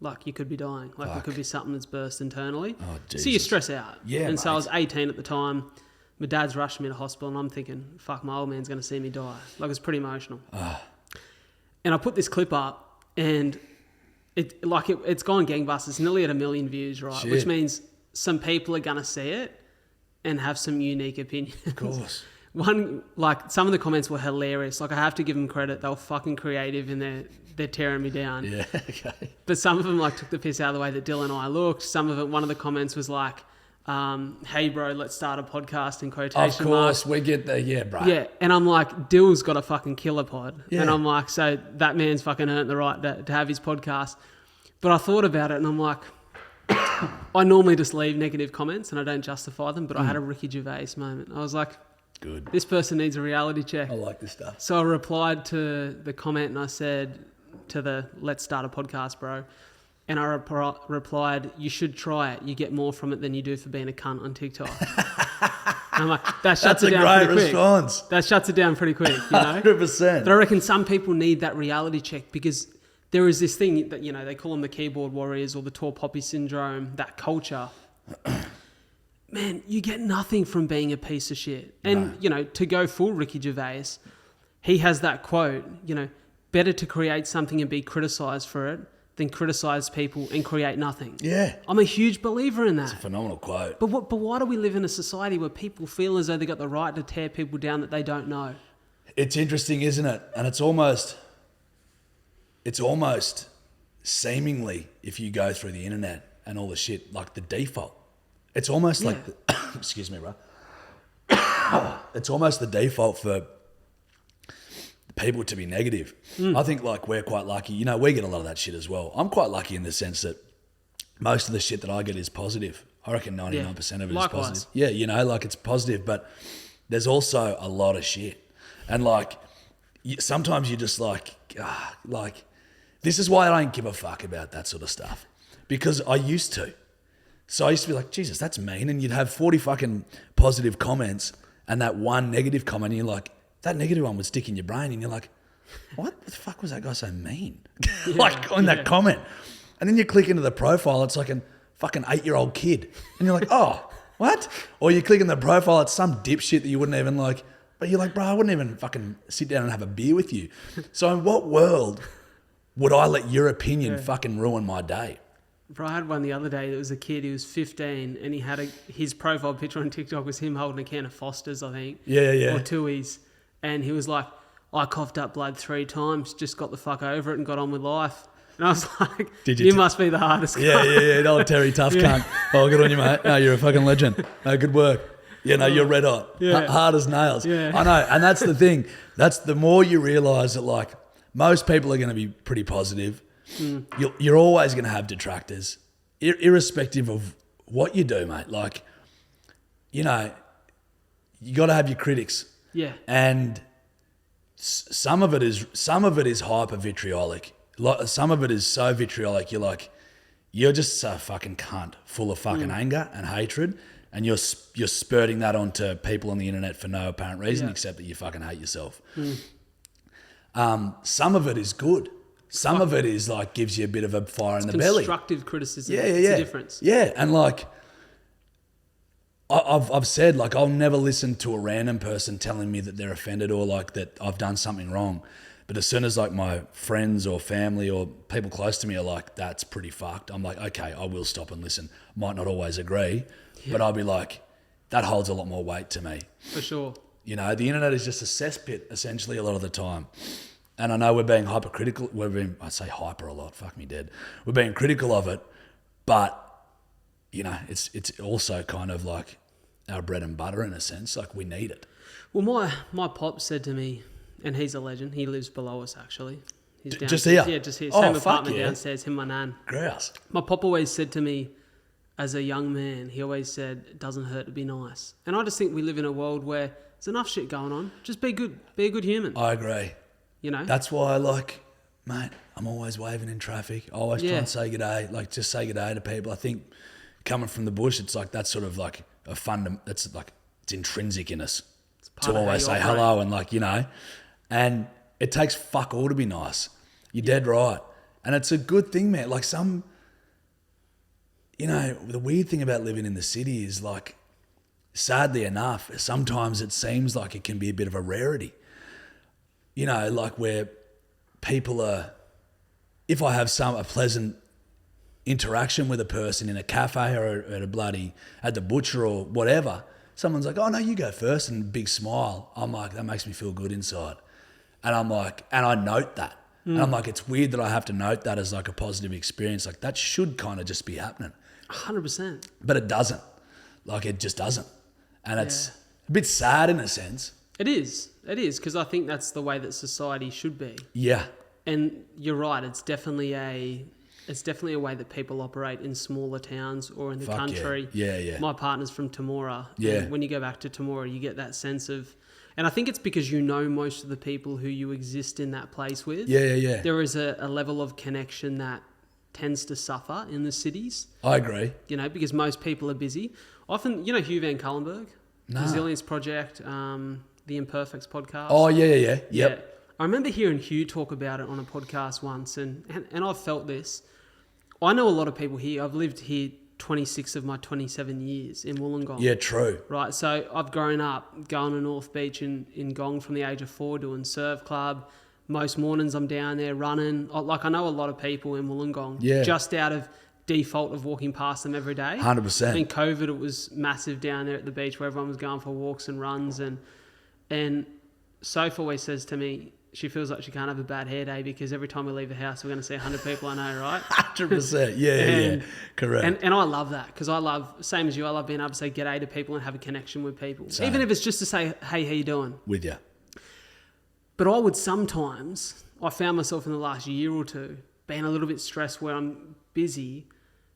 A: like you could be dying. Like it could be something that's burst internally.
B: Oh, Jesus.
A: So you stress out.
B: Yeah,
A: And so I
B: mate.
A: was 18 at the time. My dad's rushed me to hospital and I'm thinking, fuck, my old man's going to see me die. Like, it was pretty emotional. And I put this clip up and it's gone gangbusters. It's nearly at 1 million views, right?
B: Shit.
A: Which means some people are going to see it and have some unique opinions.
B: Of course.
A: Some of the comments were hilarious. Like, I have to give them credit. They were fucking creative and they're tearing me down.
B: Yeah, okay.
A: But some of them took the piss out of the way that Dylan and I looked. Some of it, one of the comments was like, hey bro, let's start a podcast in quotation
B: Of course,
A: marks.
B: we get the, yeah, bro.
A: Yeah, and I'm like, Dill's got a fucking killer pod.
B: Yeah.
A: And I'm like, so that man's fucking earned the right to have his podcast. But I thought about it and I'm like, I normally just leave negative comments and I don't justify them, but I had a Ricky Gervais moment. I was like,
B: Good.
A: this person needs a reality check.
B: I like this stuff.
A: So I replied to the comment and I said to the let's start a podcast, bro. And I replied, you should try it. You get more from it than you do for being a cunt on TikTok. And I'm like, that shuts
B: That's
A: it
B: a
A: down
B: great
A: pretty
B: response.
A: quick. That shuts it down pretty quick, you know?
B: 100%.
A: But I reckon some people need that reality check because there is this thing that, you know, they call them the keyboard warriors or the tall poppy syndrome, that culture. Man, you get nothing from being a piece of shit. And, you know, to go full Ricky Gervais, he has that quote, you know, better to create something and be criticised for it than criticise people and create nothing.
B: Yeah.
A: I'm a huge believer in that.
B: It's a phenomenal quote.
A: But why do we live in a society where people feel as though they got the right to tear people down that they don't know?
B: It's interesting, isn't it? And it's almost seemingly, if you go through the internet and all the shit, like the default. It's almost like, excuse me, bro. It's almost the default for people to be negative. I think like we're quite lucky. You know, we get a lot of that shit as well. I'm quite lucky in the sense that most of the shit that I get is positive. I reckon 99% of it
A: Likewise.
B: is positive. Yeah, you know, like it's positive, but there's also a lot of shit. And like, sometimes you're just like, this is why I don't give a fuck about that sort of stuff. Because I used to. So I used to be like, Jesus, that's mean. And you'd have 40 fucking positive comments and that one negative comment and you're like, that negative one would stick in your brain and you're like, what the fuck was that guy so mean? That comment. And then you click into the profile, it's like a fucking 8-year-old kid. And you're like, oh, what? Or you click in the profile, it's some dipshit that you wouldn't even like, but you're like, bro, I wouldn't even fucking sit down and have a beer with you. So in what world would I let your opinion fucking ruin my day?
A: Bro, I had one the other day that was a kid, he was 15 and he had his profile picture on TikTok was him holding a can of Foster's, I think.
B: Yeah.
A: Or Tui's. And he was like, I coughed up blood 3 times, just got the fuck over it and got on with life. And I was like, you must be the hardest guy.
B: Yeah. Old Terry Tough cunt. Oh, good on you, mate. No, you're a fucking legend. No, good work. Yeah, no, you're red hot.
A: Yeah.
B: Hard as nails.
A: Yeah.
B: I know. And that's the thing. That's the more you realise that like most people are going to be pretty positive. You're always going to have detractors, irrespective of what you do, mate. Like, you know, you got to have your critics.
A: Yeah.
B: And some of it is hyper vitriolic. Some of it is so vitriolic. You're just a fucking cunt, full of fucking anger and hatred, and you're spurting that onto people on the internet for no apparent reason except that you fucking hate yourself. Some of it is good. Some of it is like gives you a bit of a fire in the belly.
A: Constructive criticism.
B: Yeah.
A: It's a difference.
B: Yeah, and like I've said, like I'll never listen to a random person telling me that they're offended or like that I've done something wrong. But as soon as like my friends or family or people close to me are like, that's pretty fucked, I'm like, okay, I will stop and listen. Might not always agree, but I'll be like, that holds a lot more weight to me.
A: For sure.
B: You know, the internet is just a cesspit essentially a lot of the time. And I know we're being hypercritical. I say hyper a lot, fuck me dead. We're being critical of it, but you know, it's also kind of like our bread and butter in a sense. Like we need it.
A: Well, my pop said to me, and he's a legend. He lives below us actually. He's
B: just here?
A: Yeah, just here.
B: Oh,
A: Same
B: fuck
A: apartment
B: yeah.
A: downstairs. Him and my nan.
B: Grouse.
A: My pop always said to me, as a young man, he always said, it doesn't hurt to be nice. And I just think we live in a world where there's enough shit going on. Just be good. Be a good human.
B: I agree.
A: You know?
B: That's why, like, mate, I'm always waving in traffic. I always try and say good day, like just say good day to people. I think coming from the bush, it's like that's sort of like that's like it's intrinsic in us
A: part
B: to
A: of how
B: always
A: you
B: say
A: operate.
B: hello and like, you know, and it takes fuck all to be nice. You're dead right. And it's a good thing, man. Like you know, the weird thing about living in the city is like, sadly enough, sometimes it seems like it can be a bit of a rarity. You know, like where people are, if I have a pleasant interaction with a person in a cafe or at the butcher or whatever, someone's like, oh no, you go first, and a big smile. I'm like, that makes me feel good inside. And I'm like, and I note that. And I'm like, it's weird that I have to note that as like a positive experience. Like that should kind of just be happening.
A: 100%.
B: But it doesn't. Like it just doesn't. And it's a bit sad in a sense.
A: It is, because I think that's the way that society should be.
B: Yeah.
A: And you're right, it's definitely a way that people operate in smaller towns or in the country.
B: Yeah.
A: My partner's from Temora.
B: Yeah.
A: And when you go back to Temora, you get that sense of, and I think it's because you know most of the people who you exist in that place with.
B: Yeah.
A: There is a level of connection that tends to suffer in the cities.
B: I agree.
A: You know, because most people are busy. Often, you know, Hugh Van Cullenberg, Resilience Project, the Imperfects podcast.
B: Oh, yeah. Yep.
A: Yeah. I remember hearing Hugh talk about it on a podcast once, and I've felt this. I know a lot of people here. I've lived here 26 of my 27 years in Wollongong.
B: Yeah, true.
A: Right, so I've grown up going to North Beach in Gong from the age of 4 doing surf club. Most mornings I'm down there running. Like I know a lot of people in Wollongong just out of default of walking past them every day.
B: 100%.
A: In COVID, it was massive down there at the beach where everyone was going for walks and runs. And Soph always says to me, she feels like she can't have a bad hair day because every time we leave the house, we're going to see 100 people I know, right?
B: 100%. Yeah. Correct.
A: And I love that because I love, same as you, I love being able to say g'day to people and have a connection with people.
B: Same.
A: Even if it's just to say, hey, how you doing?
B: With you.
A: But I would sometimes, I found myself in the last year or two being a little bit stressed where I'm busy,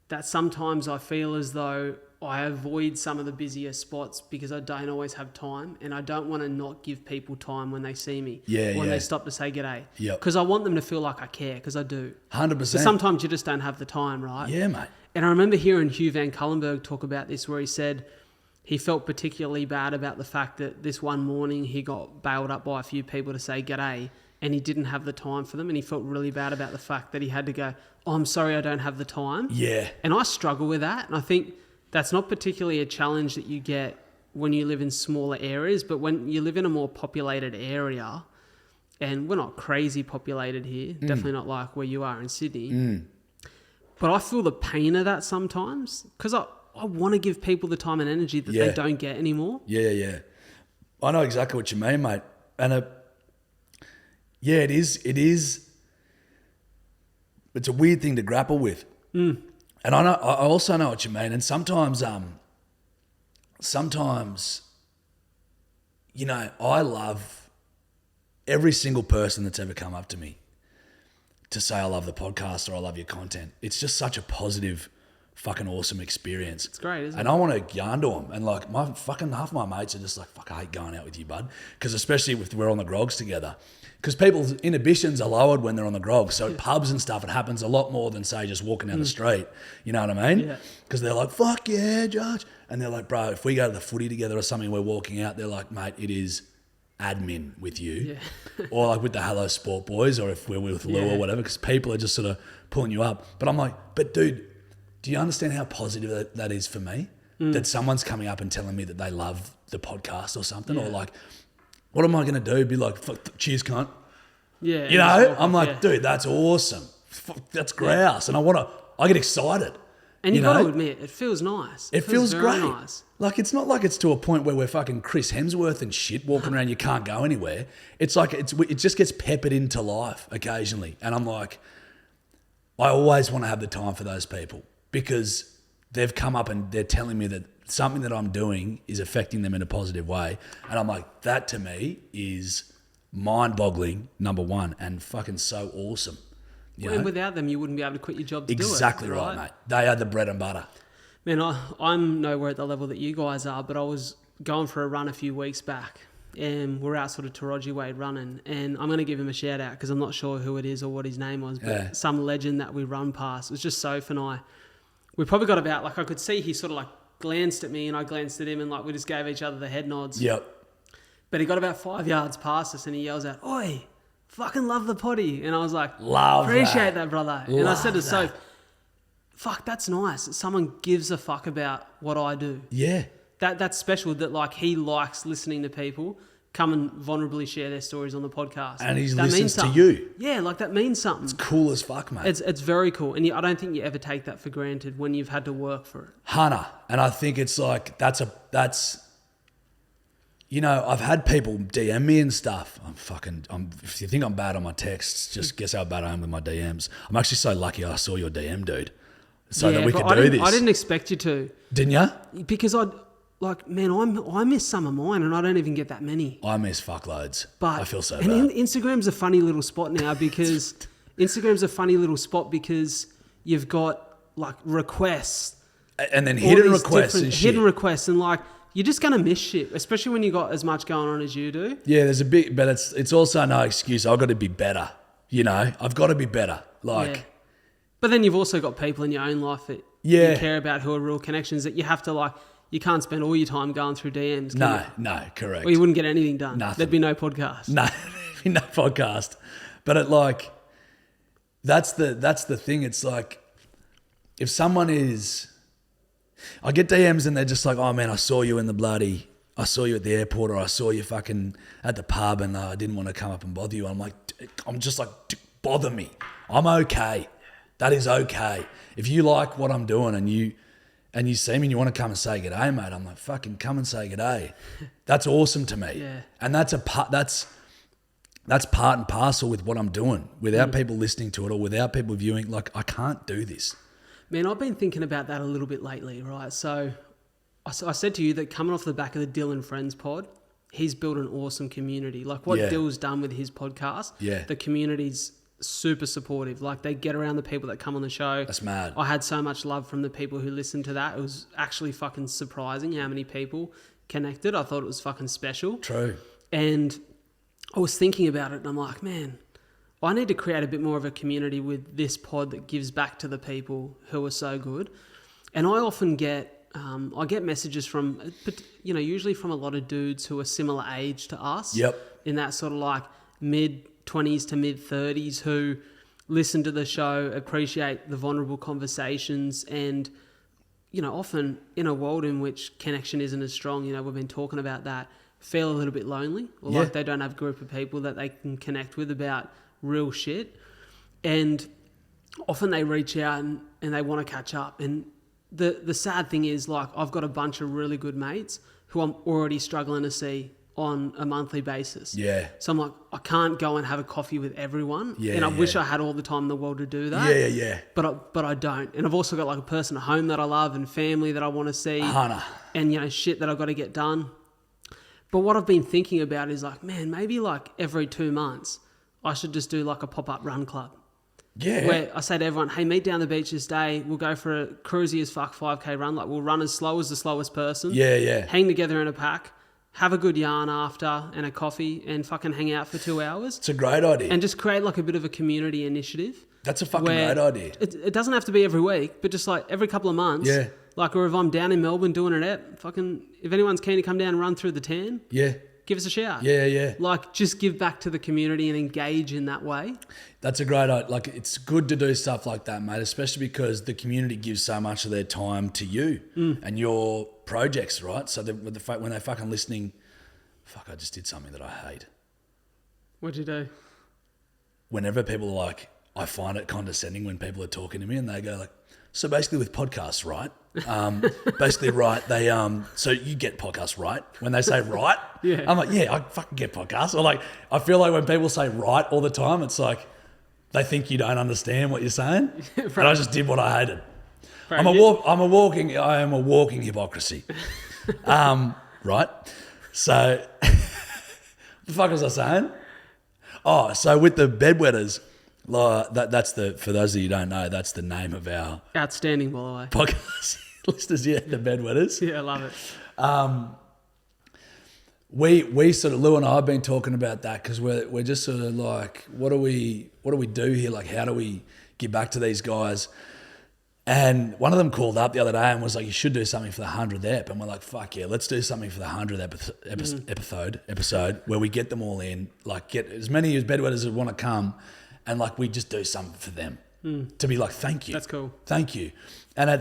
A: that sometimes I feel as though I avoid some of the busier spots because I don't always have time, and I don't want to not give people time when they see me. When they stop to say g'day.
B: Yep.
A: Because I want them to feel like I care, because I do.
B: 100%.
A: But sometimes you just don't have the time, right?
B: Yeah, mate.
A: And I remember hearing Hugh Van Cullenberg talk about this, where he said he felt particularly bad about the fact that this one morning he got bailed up by a few people to say g'day, and he didn't have the time for them, and he felt really bad about the fact that he had to go, oh, I'm sorry, I don't have the time.
B: Yeah.
A: And I struggle with that, and I think that's not particularly a challenge that you get when you live in smaller areas, but when you live in a more populated area, and we're not crazy populated here, definitely not like where you are in Sydney, but I feel the pain of that sometimes because I want to give people the time and energy that they don't get anymore.
B: Yeah. I know exactly what you mean, mate. And it is. It's a weird thing to grapple with. And I also know what you mean. And sometimes, you know, I love every single person that's ever come up to me to say I love the podcast or I love your content. It's just such a positive, fucking awesome experience.
A: It's great, isn't it?
B: And I want to yarn to them. And like half my mates are just like, fuck, I hate going out with you, bud. Because especially if we're on the grogs together. Because people's inhibitions are lowered when they're on the grog. So at pubs and stuff, it happens a lot more than, say, just walking down the street. You know what I mean?
A: Yeah.
B: Because they're like, fuck yeah, Jarch. And they're like, bro, if we go to the footy together or something, we're walking out, they're like, mate, it is admin with you.
A: Yeah.
B: Or like with the Hello Sport boys, or if we're with Lou or whatever, because people are just sort of pulling you up. But I'm like, but dude, do you understand how positive that is for me? That someone's coming up and telling me that they love the podcast or something, or like, what am I going to do? Be like, fuck, cheers, cunt.
A: Yeah.
B: You know, I'm like, dude, that's awesome. That's grouse. And I get excited.
A: And you've got to admit, it feels nice.
B: It feels
A: very
B: great.
A: nice.
B: Like, it's not like it's to a point where we're fucking Chris Hemsworth and shit walking around, you can't go anywhere. It's like, it just gets peppered into life occasionally. And I'm like, I always want to have the time for those people because they've come up and they're telling me that something that I'm doing is affecting them in a positive way. And I'm like, that to me is mind-boggling, number one, and fucking so awesome. You know?
A: And without them, you wouldn't be able to quit your job to do it.
B: Exactly right, mate. They are the bread and butter.
A: Man, I'm nowhere at the level that you guys are, but I was going for a run a few weeks back, and we're out sort of Taraji Wade running, and I'm going to give him a shout out because I'm not sure who it is or what his name was, but some legend that we run past. It was just Soph and I. We probably got about, like, I could see he sort of like glanced at me and I glanced at him and like we just gave each other the head nods.
B: Yep.
A: But he got about 5 yards past us and he yells out, "Oi, fucking love the poddy." And I was like,
B: Love
A: appreciate that, brother. And I said to
B: that.
A: Soph, fuck, that's nice. Someone gives a fuck about what I do.
B: Yeah.
A: That's special that like he likes listening to people come and vulnerably share their stories on the podcast.
B: And he
A: That
B: listens
A: means
B: to
A: something.
B: you.
A: Yeah, like that means something.
B: It's cool as fuck, mate.
A: It's very cool. And I don't think you ever take that for granted when you've had to work for it.
B: Hannah. And I think it's like, that's, you know, I've had people DM me and stuff. If you think I'm bad on my texts, just guess how bad I am with my DMs. I'm actually so lucky I saw your DM, dude. So that we could do this.
A: I didn't expect you to.
B: Didn't you?
A: Because I miss some of mine and I don't even get that many.
B: I miss fuckloads.
A: But
B: I feel so
A: and
B: bad.
A: Instagram's a funny little spot now because you've got like requests.
B: And then
A: all
B: hidden
A: these
B: requests
A: different
B: and shit.
A: hidden requests and like you're just gonna miss shit, especially when you got as much going on as you do.
B: Yeah, there's a bit, but it's also no excuse. I've got to be better. You know, I've got to be better. Like,
A: Yeah. But then you've also got people in your own life that
B: Yeah.
A: you care about who are real connections that you have to like. You can't spend all your time going through DMs. Can
B: no,
A: you?
B: no, correct.
A: Or you wouldn't get anything done.
B: Nothing.
A: There'd be no podcast.
B: No, no podcast. But it like, that's the thing. It's like, if someone is, I get DMs and they're just like, "Oh man, I saw you at the airport, or I saw you fucking at the pub, and I didn't want to come up and bother you." I'm just like, bother me. I'm okay. That is okay. If you like what I'm doing and you see me and you want to come and say g'day, mate, I'm like, fucking come and say g'day. That's awesome to me.
A: Yeah.
B: And that's part and parcel with what I'm doing. Without people listening to it or without people viewing, like, I can't do this.
A: Man, I've been thinking about that a little bit lately, right? So I said to you that coming off the back of the Dylan Friends pod, he's built an awesome community. Like what
B: Yeah.
A: Dill's done with his podcast,
B: Yeah.
A: the community's super supportive. Like they get around the people that come on the show.
B: That's mad.
A: I had so much love from the people who listened to that. It was actually fucking surprising how many people connected. I thought it was fucking special.
B: True.
A: And I was thinking about it and I'm like, man, I need to create a bit more of a community with this pod that gives back to the people who are so good. And I often get, I get messages from, usually from a lot of dudes who are similar age to us.
B: Yep.
A: In that sort of like mid-20s to mid-30s who listen to the show, appreciate the vulnerable conversations and, often in a world in which connection isn't as strong, we've been talking about that, feel a little bit lonely or like they don't have a group of people that they can connect with about real shit. And often they reach out and they want to catch up. And the sad thing is, like, I've got a bunch of really good mates who I'm already struggling to see on a monthly basis.
B: Yeah.
A: So I'm like, I can't go and have a coffee with everyone.
B: Yeah,
A: And I wish
B: yeah.
A: I had all the time in the world to do that.
B: Yeah.
A: But I don't. And I've also got like a person at home that I love and family that I want to see.
B: Hannah.
A: And, shit that I've got to get done. But what I've been thinking about is like, man, maybe like every 2 months, I should just do like a pop-up run club.
B: Yeah.
A: Where I say to everyone, hey, meet down the beach this day. We'll go for a cruisy as fuck 5K run. Like we'll run as slow as the slowest person.
B: Yeah.
A: Hang together in a pack. Have a good yarn after and a coffee and fucking hang out for 2 hours.
B: It's a great idea.
A: And just create like a bit of a community initiative.
B: That's a fucking
A: where
B: great idea.
A: It doesn't have to be every week, but just like every couple of months.
B: Yeah.
A: Like, or if I'm down in Melbourne doing it at fucking, if anyone's keen to come down and run through the tan,
B: Yeah.
A: give us a shout.
B: Yeah.
A: Like, just give back to the community and engage in that way.
B: That's a great idea. Like, it's good to do stuff like that, mate, especially because the community gives so much of their time to you and your projects, right? So when they're fucking listening, fuck, I just did something that I hate.
A: What'd you do?
B: Whenever people are like, I find it condescending when people are talking to me and they go like, so basically with podcasts, right? Basically, right, they, so you get podcasts, right? When they say right,
A: Yeah.
B: I'm like, yeah, I fucking get podcasts. Or like, I feel like when people say right all the time, it's like, they think you don't understand what you're saying. And I just did what I hated. I am a walking hypocrisy. Right? So, what the fuck was I saying? Oh, so with the bedwetters, that's for those of you who don't know, that's the name of our
A: Outstanding, by the way.
B: podcast listeners, yeah, the bedwetters.
A: Yeah, I love it.
B: We sort of, Lou and I have been talking about that because we're just sort of like, what do we do here? Like, how do we get back to these guys? And one of them called up the other day and was like, you should do something for the 100th ep. And we're like, fuck yeah, let's do something for the 100th episode where we get them all in, like get as many as bedwetters that want to come, and like we just do something for them to be like, thank you.
A: That's cool.
B: Thank you. And I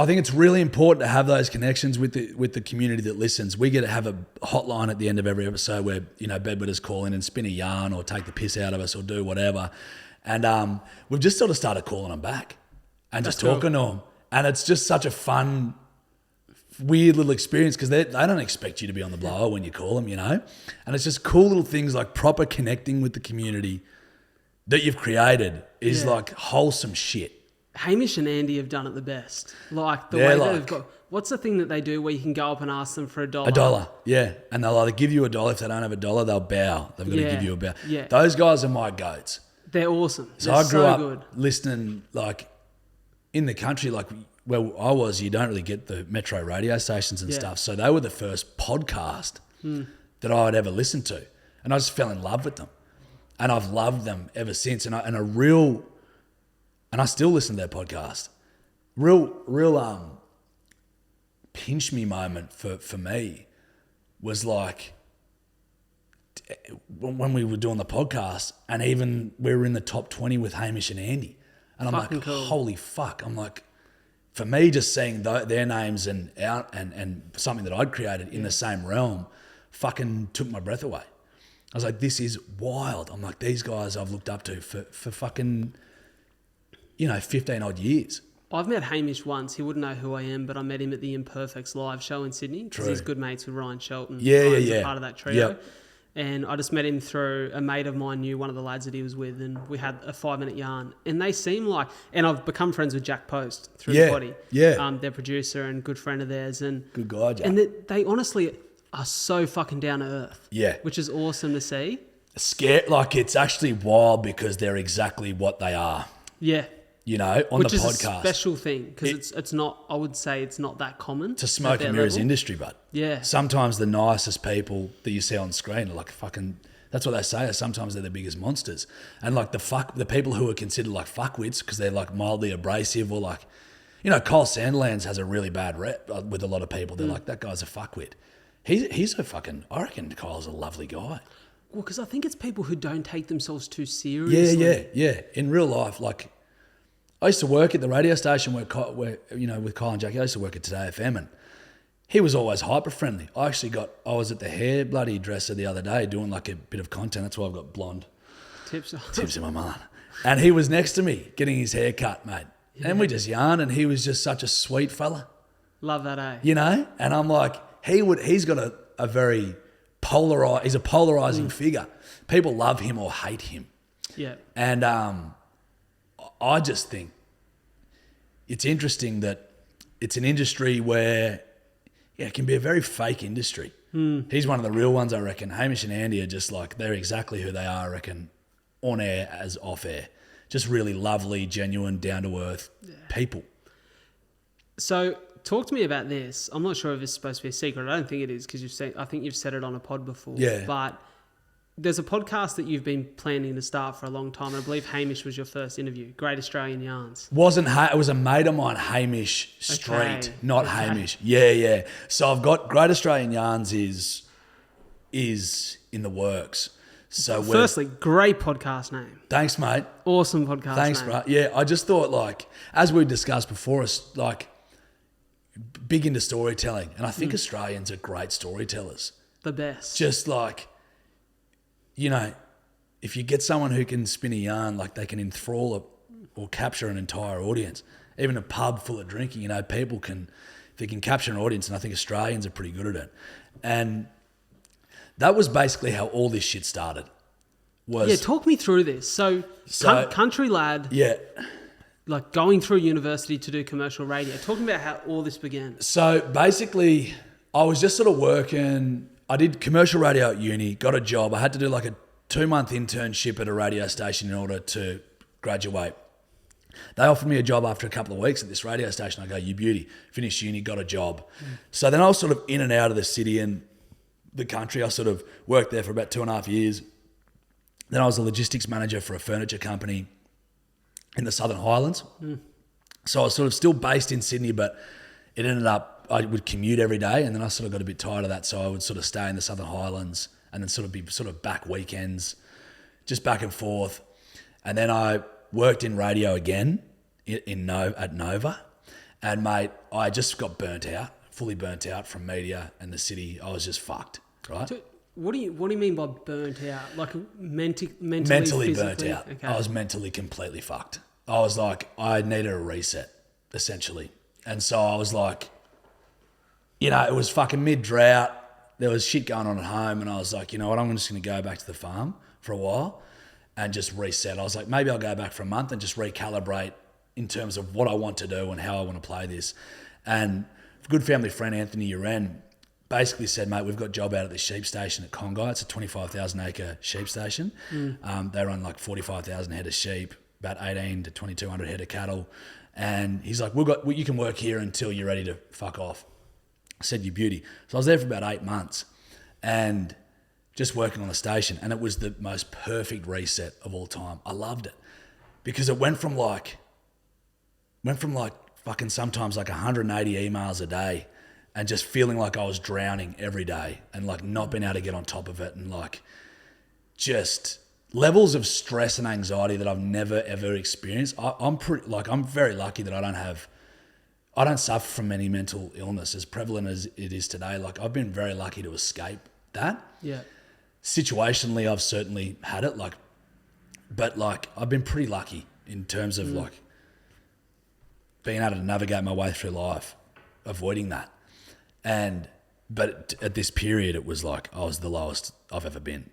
B: think it's really important to have those connections with the community that listens. We get to have a hotline at the end of every episode where, you know, bedwetters call in and spin a yarn or take the piss out of us or do whatever. And we've just sort of started calling them back and just talking to them. And it's just such a fun, weird little experience because they don't expect you to be on the blower when you call them, you know. And it's just cool little things like proper connecting with the community that you've created is like wholesome shit.
A: Hamish and Andy have done it the best. Like the way that they've got... What's the thing that they do where you can go up and ask them for $1?
B: $1, yeah. And they'll either give you $1. If they don't have $1, they'll bow. They've got to give you a bow.
A: Yeah.
B: Those guys are my goats.
A: They're awesome.
B: So I grew up listening, like, in the country, like where I was, you don't really get the metro radio stations and stuff. So they were the first podcast that I would ever listen to. And I just fell in love with them. And I've loved them ever since. And I still listen to their podcast. Real pinch me moment for me was like when we were doing the podcast and even we were in the top 20 with Hamish and Andy. And I'm like, cool. Holy fuck. I'm like, for me, just seeing their names and something that I'd created in the same realm fucking took my breath away. I was like, this is wild. I'm like, these guys I've looked up to for fucking, 15 odd years.
A: I've met Hamish once. He wouldn't know who I am, but I met him at the Imperfects live show in Sydney because he's good mates with Ryan Shelton. Ryan's a part of that trio. Yep. And I just met him through a mate of mine knew one of the lads that he was with, and we had a 5-minute yarn. And they seem like, and I've become friends with Jack Post through the Poddy. Yeah. Their producer and good friend of theirs. And
B: good guy, Jack.
A: And they honestly are so fucking down to earth. Yeah. Which is awesome to see.
B: It's actually wild because they're exactly what they are. Yeah. On the podcast.
A: Which is a special thing because it's not, I would say it's not that common.
B: It's a smoke and mirrors industry, bud. Yeah. Sometimes the nicest people that you see on screen are like fucking, that's what they say, sometimes they're the biggest monsters. And like the people who are considered like fuckwits because they're like mildly abrasive or like, Kyle Sandilands has a really bad rep with a lot of people. They're like, that guy's a fuckwit. He's a fucking, I reckon Kyle's a lovely guy.
A: Well, because I think it's people who don't take themselves too seriously.
B: Yeah. In real life, like, I used to work at the radio station where with Kyle and Jackie, I used to work at Today FM, and he was always hyper friendly. I was at the hair bloody dresser the other day doing like a bit of content. That's why I've got blonde tips in my mullet. And he was next to me getting his hair cut, mate. Yeah. And we just yarned, and he was just such a sweet fella.
A: Love that, eh?
B: And I'm like, he's got a very he's a polarizing figure. People love him or hate him. Yeah. And I just think it's interesting that it's an industry where, it can be a very fake industry. He's one of the real ones, I reckon. Hamish and Andy are just like, they're exactly who they are, I reckon, on air as off air. Just really lovely, genuine, down-to-earth people.
A: So talk to me about this. I'm not sure if it's supposed to be a secret. I don't think it is because I think you've said it on a pod before. Yeah. But there's a podcast that you've been planning to start for a long time. And I believe Hamish was your first interview. Great Australian Yarns.
B: It was a mate of mine, Hamish Street, not Hamish. Yeah. So I've got Great Australian Yarns is in the works. So
A: firstly, great podcast name.
B: Thanks, mate.
A: Awesome podcast
B: Thanks,
A: name.
B: Bro. Yeah, I just thought, like, as we discussed before, us like big into storytelling, and I think Australians are great storytellers.
A: The best.
B: Just like, if you get someone who can spin a yarn, like they can enthrall or capture an entire audience, even a pub full of drinking, people they can capture an audience, and I think Australians are pretty good at it. And that was basically how all this shit started.
A: Talk me through this. So country lad, like going through university to do commercial radio. Talk me about how all this began.
B: So basically, I was just sort of working. I did commercial radio at uni, got a job. I had to do like a 2-month internship at a radio station in order to graduate. They offered me a job after a couple of weeks at this radio station. I go, you beauty, finished uni, got a job. So then I was sort of in and out of the city and the country. I sort of worked there for about 2.5 years. Then I was a logistics manager for a furniture company. in the Southern Highlands. So I was sort of still based in Sydney, but it ended up I would commute every day, and then I sort of got a bit tired of that, so I would sort of stay in the Southern Highlands and then sort of be sort of back weekends, just back and forth. And then I worked in radio again at Nova, and mate, I just got fully burnt out from media and the city. I was just fucked, right?
A: So what do you mean by burnt out? Like mentally
B: Mentally burnt
A: physically?
B: out.
A: Okay.
B: I was mentally completely fucked. I was like, I needed a reset, essentially. And so I was like, you know, it was fucking mid-drought. There was shit going on at home, and I was like, you know what, I'm just going to go back to the farm for a while and just reset. I was like, maybe I'll go back for a month and just recalibrate in terms of what I want to do and how I want to play this. And a good family friend, Anthony Uren, basically said, mate, we've got a job out at the sheep station at Congai. It's a 25,000 acre sheep station. They run like 45,000 head of sheep, about 18 to 2,200 head of cattle. And he's like, you can work here until you're ready to fuck off. I said, you beauty. So I was there for about 8 months and just working on the station. And it was the most perfect reset of all time. I loved it because it went from like fucking sometimes like 180 emails a day and just feeling like I was drowning every day and like not being able to get on top of it, and like just levels of stress and anxiety that I've never ever experienced. I'm very lucky that I don't suffer from any mental illness as prevalent as it is today. Like I've been very lucky to escape that.
A: Yeah.
B: Situationally, I've certainly had it, but I've been pretty lucky in terms of like being able to navigate my way through life, avoiding that. But at this period, it was like I was the lowest I've ever been.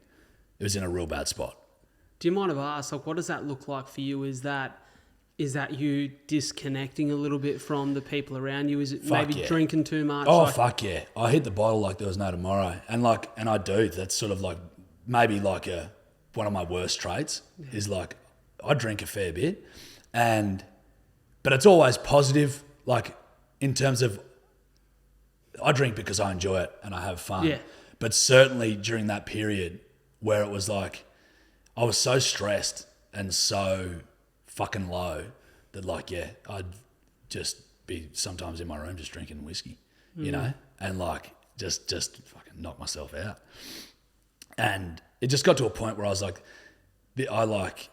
B: It was in a real bad spot.
A: Do you mind if I ask, like, what does that look like for you? Is that you disconnecting a little bit from the people around you? Is it drinking too much?
B: Oh, fuck yeah. I hit the bottle like there was no tomorrow. And I do. That's sort of like maybe like one of my worst traits is like I drink a fair bit, but it's always positive, like in terms of I drink because I enjoy it and I have fun.
A: Yeah.
B: But certainly during that period where it was like I was so stressed and so fucking low that like, yeah, I'd just be sometimes in my room just drinking whiskey, you know, and like just fucking knock myself out. And it just got to a point where I was like, I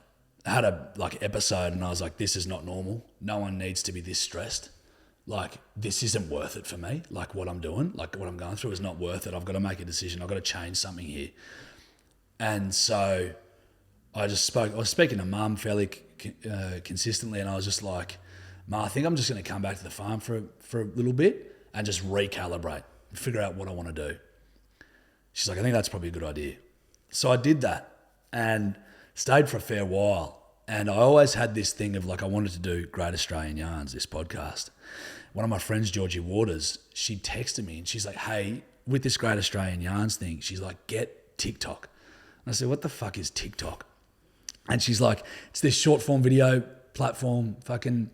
B: had a episode and I was like, this is not normal. No one needs to be this stressed. Like, this isn't worth it for me. Like what I'm doing, like what I'm going through is not worth it. I've got to make a decision. I've got to change something here. And so I was speaking to Mum fairly consistently, and I was just like, Ma, I think I'm just going to come back to the farm for a little bit and just recalibrate and figure out what I want to do. She's like, I think that's probably a good idea. So I did that and stayed for a fair while. And I always had this thing of like, I wanted to do Great Australian Yarns, this podcast. One of my friends, Jarchy Waters, she texted me and she's like, hey, with this Great Australian Yarns thing, she's like, get TikTok. And I said, what the fuck is TikTok? And she's like, it's this short form video platform, fucking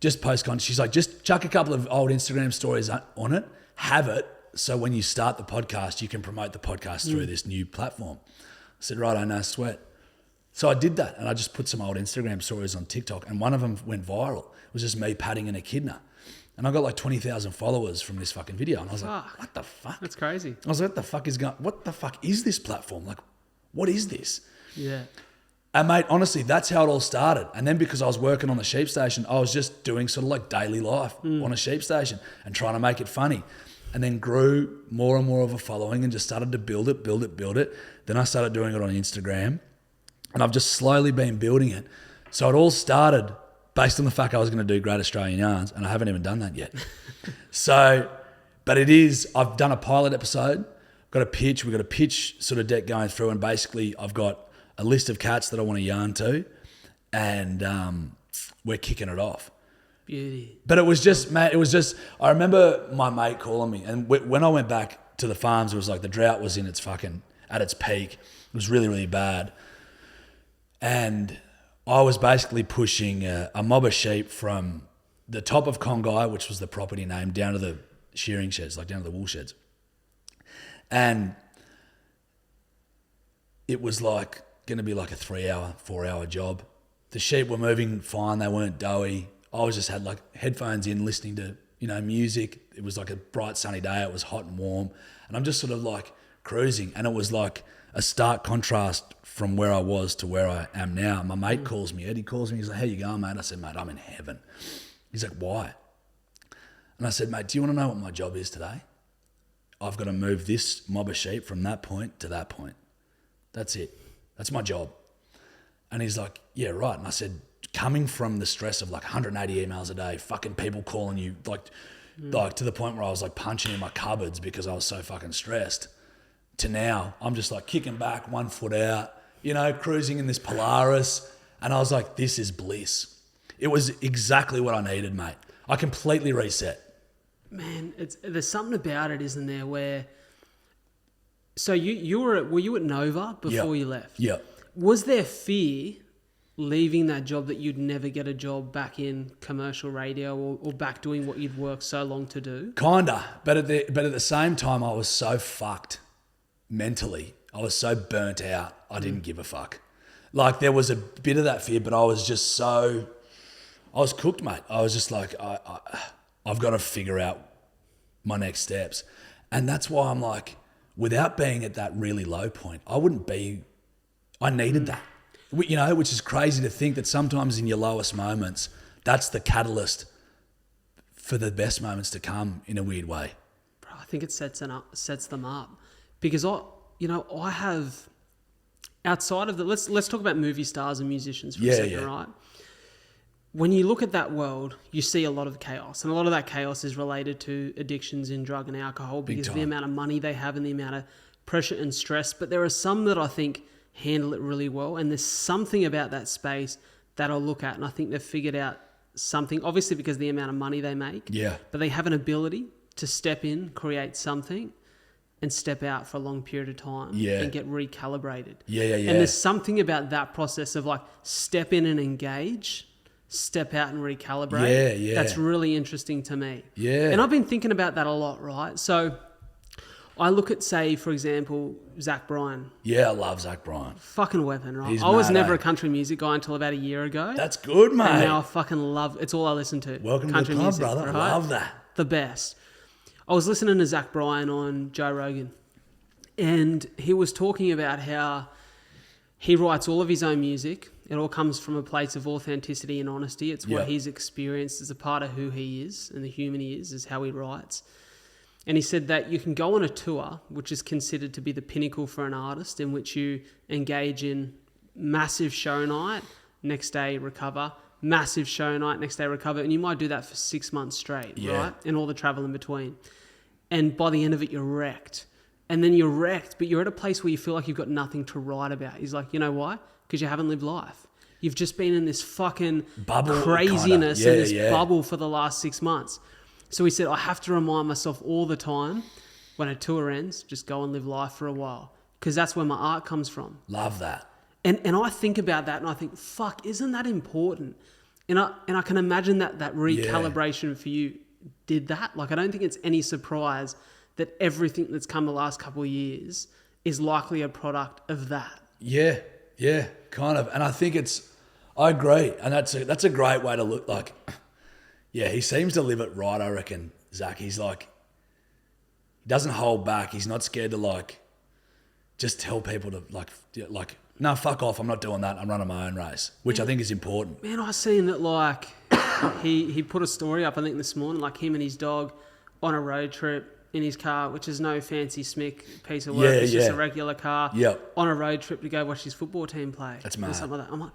B: just post content. She's like, just chuck a couple of old Instagram stories on it, have it, so when you start the podcast, you can promote the podcast through this new platform. I said, right, I know, sweat. So I did that, and I just put some old Instagram stories on TikTok, and one of them went viral. It was just me patting an echidna. And I got like 20,000 followers from this fucking video. And I was like, what the fuck?
A: That's crazy.
B: I was like, what the fuck is this platform? Like, what is this?
A: Yeah.
B: And mate, honestly, that's how it all started. And then because I was working on the sheep station, I was just doing sort of like daily life on a sheep station and trying to make it funny. And then grew more and more of a following and just started to build it. Then I started doing it on Instagram. And I've just slowly been building it. So it all started based on the fact I was going to do Great Australian Yarns, and I haven't even done that yet. But I've done a pilot episode, we've got a pitch sort of deck going through, and basically I've got a list of cats that I want to yarn to, and we're kicking it off.
A: Beauty.
B: But it was just, I remember my mate calling me, and when I went back to the farms, it was like the drought was at its peak. It was really, really bad. And I was basically pushing a mob of sheep from the top of Congai, which was the property name, down to the shearing sheds, like down to the wool sheds. And it was like going to be like a 4 hour job, the sheep were moving fine. They weren't doughy. I was just had like headphones in, listening to, music. It was like a bright sunny day. It was hot and warm. And I'm just sort of like cruising. And it was like a stark contrast from where I was to where I am now. My mate calls me, Eddie calls me. He's like, how you going, mate? I said, mate, I'm in heaven. He's like, why? And I said, mate, do you want to know what my job is today? I've got to move this mob of sheep from that point to that point. That's it. That's my job. And he's like, yeah, right. And I said, coming from the stress of like 180 emails a day, fucking people calling you, like to the point where I was like punching in my cupboards because I was so fucking stressed, to now I'm just like kicking back, 1 foot out, cruising in this Polaris. And I was like, this is bliss. It was exactly what I needed, mate. I completely reset.
A: Man, there's something about it, isn't there, where... So were you at Nova before you left?
B: Yeah.
A: Was there fear leaving that job that you'd never get a job back in commercial radio or back doing what you'd worked so long to do?
B: Kinda, but at the same time, I was so fucked mentally. I was so burnt out. I didn't give a fuck. Like there was a bit of that fear, but I was cooked, mate. I was just like, I've got to figure out my next steps, and that's why I'm like, without being at that really low point, I needed that. Which is crazy to think that sometimes in your lowest moments, that's the catalyst for the best moments to come in a weird way.
A: Bro, I think it sets them up. Because I have, outside of let's talk about movie stars and musicians for a second, right? When you look at that world, you see a lot of chaos. And a lot of that chaos is related to addictions in drug and alcohol because of the amount of money they have and the amount of pressure and stress. But there are some that I think handle it really well. And there's something about that space that I'll look at. And I think they've figured out something, obviously because of the amount of money they make.
B: Yeah.
A: But they have an ability to step in, create something, and step out for a long period of time and get recalibrated.
B: Yeah.
A: And there's something about that process of like step in and engage, step out and recalibrate.
B: Yeah.
A: That's really interesting to me.
B: Yeah.
A: And I've been thinking about that a lot, right? So I look at, say, for example, Zach Bryan.
B: Yeah, I love Zach Bryan.
A: Fucking weapon, right?
B: He's
A: I was
B: mad,
A: never a country music guy until about a year ago.
B: That's good, mate.
A: And now I fucking love, it's all I listen to.
B: Welcome
A: country
B: to the club,
A: music,
B: brother.
A: Right?
B: I love that.
A: The best. I was listening to Zach Bryan on Joe Rogan, and he was talking about how he writes all of his own music. It all comes from a place of authenticity and honesty. It's what he's experienced as a part of who he is and the human he is how he writes. And he said that you can go on a tour, which is considered to be the pinnacle for an artist, in which you engage in massive show night, next day recover, massive show night, next day recover. And you might do that for 6 months straight, right? And all the travel in between. And by the end of it, you're wrecked. And then you're wrecked, but you're at a place where you feel like you've got nothing to write about. He's like, you know why? Because you haven't lived life. You've just been in this fucking
B: bubble,
A: craziness and this bubble for the last 6 months. So he said, I have to remind myself all the time, when a tour ends, just go and live life for a while. Because that's where my art comes from.
B: Love that.
A: And I think about that and I think, fuck, isn't that important? And I can imagine that recalibration for you did that. Like, I don't think it's any surprise that everything that's come the last couple of years is likely a product of that.
B: Yeah, kind of. And I think I agree. And that's a great way to look. Like, yeah, he seems to live it right, I reckon, Zach. He's like, he doesn't hold back. He's not scared to like, just tell people to like, no, fuck off. I'm not doing that. I'm running my own race, which I think is important.
A: Man, I seen that like, he put a story up, I think this morning, like him and his dog on a road trip in his car, which is no fancy smick piece of work. It's just a regular car on a road trip to go watch his football team play.
B: That's mad.
A: Or something like that. I'm like,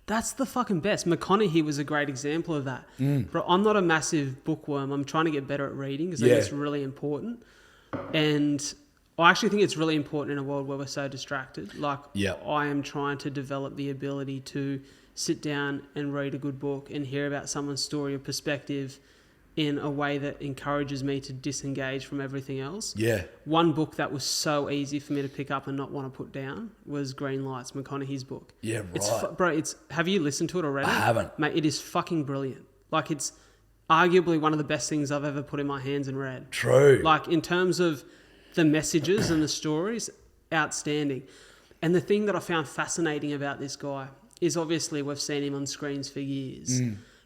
A: that's the fucking best. McConaughey was a great example of that. But I'm not a massive bookworm. I'm trying to get better at reading because I think it's really important. And I actually think it's really important in a world where we're so distracted. Like, I am trying to develop the ability to sit down and read a good book and hear about someone's story or perspective in a way that encourages me to disengage from everything else. Yeah. One book that was so easy for me to pick up and not want to put down was Green Lights, McConaughey's book. Yeah, right. Have you listened to it already?
B: I haven't.
A: Mate, it is fucking brilliant. Like, it's arguably one of the best things I've ever put in my hands and read.
B: True.
A: Like, in terms of the messages and the stories, outstanding. And the thing that I found fascinating about this guy is obviously we've seen him on screens for years,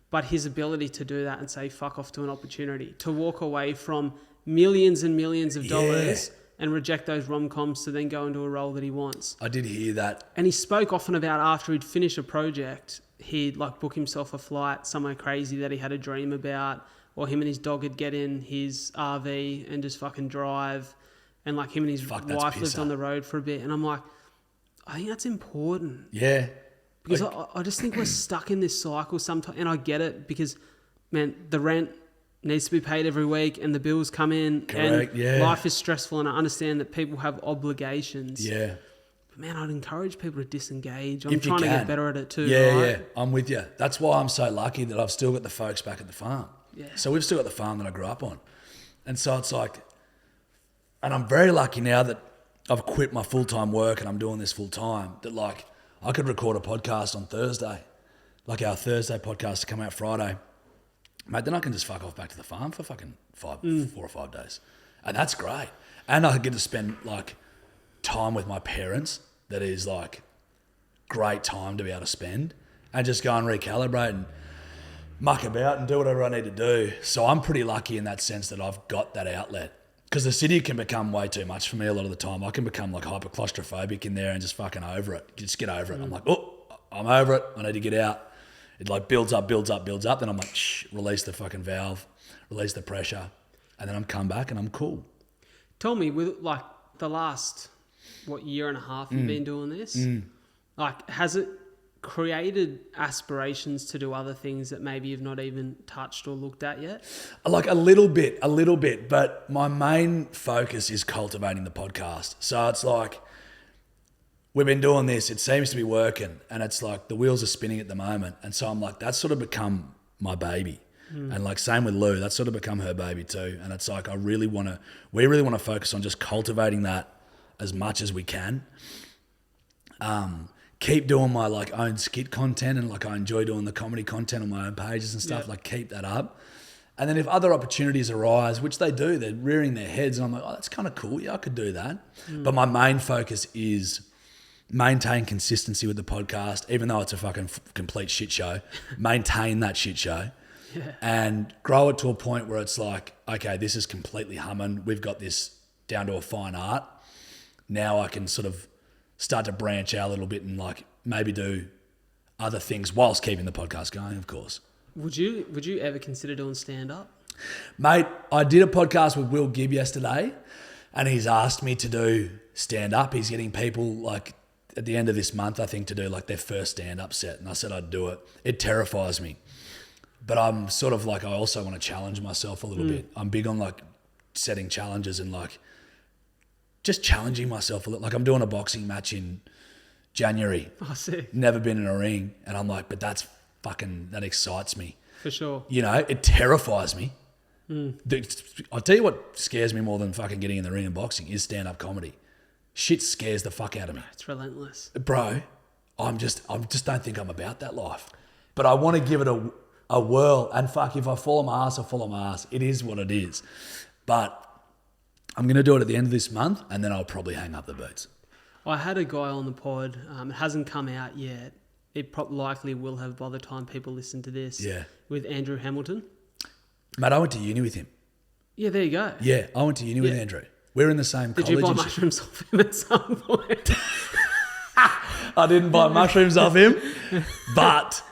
A: but his ability to do that and say fuck off to an opportunity, to walk away from millions and millions of dollars and reject those rom-coms to then go into a role that he wants.
B: I did hear that.
A: And he spoke often about after he'd finish a project, he'd like book himself a flight somewhere crazy that he had a dream about, or him and his dog would get in his RV and just fucking drive, and like him and his wife lived on the road for a bit. And I'm like, I think that's important.
B: Yeah.
A: Because I just think we're stuck in this cycle sometimes, and I get it because, man, the rent needs to be paid every week and the bills come in.
B: Correct,
A: and life is stressful, and I understand that people have obligations.
B: Yeah.
A: But man, I'd encourage people to disengage. I'm trying to get better at it too.
B: Yeah,
A: right?
B: yeah. I'm with you. That's why I'm so lucky that I've still got the folks back at the farm.
A: Yeah.
B: So we've still got the farm that I grew up on. And so it's like, and I'm very lucky now that I've quit my full-time work and I'm doing this full-time, that like I could record a podcast on Thursday, like our Thursday podcast to come out Friday. Mate, then I can just fuck off back to the farm for fucking 4 or 5 days. And that's great. And I get to spend like time with my parents that is like great time to be able to spend, and just go and recalibrate and muck about and do whatever I need to do. So I'm pretty lucky in that sense that I've got that outlet. Because the city can become way too much for me a lot of the time. I can become like hyper claustrophobic in there and just fucking over it. Just get over it. I'm like, oh, I'm over it. I need to get out. It like builds up. Then I'm like, release the fucking valve, release the pressure. And then I'm come back and I'm cool.
A: Tell me, with like the last, year and a half you've been doing this, like has it created aspirations to do other things that maybe you've not even touched or looked at yet?
B: Like a little bit, but my main focus is cultivating the podcast. So it's like, we've been doing this, it seems to be working, and it's like the wheels are spinning at the moment. And so I'm like, that's sort of become my baby. And like same with Lou, that's sort of become her baby too. And it's like, we really want to focus on just cultivating that as much as we can. Keep doing my like own skit content, and like I enjoy doing the comedy content on my own pages and stuff. Like keep that up. And then if other opportunities arise, which they do, they're rearing their heads, and I'm like, oh, that's kind of cool. Yeah, I could do that. But my main focus is maintain consistency with the podcast, even though it's a fucking complete shit show. Maintain that shit show. And grow it to a point where it's like, okay, this is completely humming. We've got this down to a fine art. Now I can sort of start to branch out a little bit and like maybe do other things whilst keeping the podcast going, of course.
A: Would you ever consider doing stand-up?
B: Mate, I did a podcast with Will Gibb yesterday, and he's asked me to do stand-up. He's getting people like at the end of this month, I think, to do like their first stand-up set. And I said I'd do it. It terrifies me. But I'm sort of like, I also want to challenge myself a little bit. I'm big on like setting challenges and like just challenging myself a little. Like I'm doing a boxing match in January.
A: Oh, sick.
B: Never been in a ring. And I'm like, but that excites me.
A: For sure.
B: You know, it terrifies me. I'll tell you what scares me more than fucking getting in the ring and boxing is stand-up comedy. Shit scares the fuck out of me.
A: It's relentless.
B: Bro, I just don't think I'm about that life. But I want to give it a whirl, and fuck, if I fall on my ass, I fall on my ass. It is what it is. But I'm going to do it at the end of this month, and then I'll probably hang up the boots.
A: I had a guy on the pod. It hasn't come out yet. It likely will have by the time people listen to this.
B: Yeah.
A: With Andrew Hamilton.
B: Mate, I went to uni with him.
A: Yeah, there you go.
B: Yeah, I went to uni with Andrew. We're in the same college.
A: Did you buy mushrooms off him at some point?
B: I didn't buy mushrooms off him, but...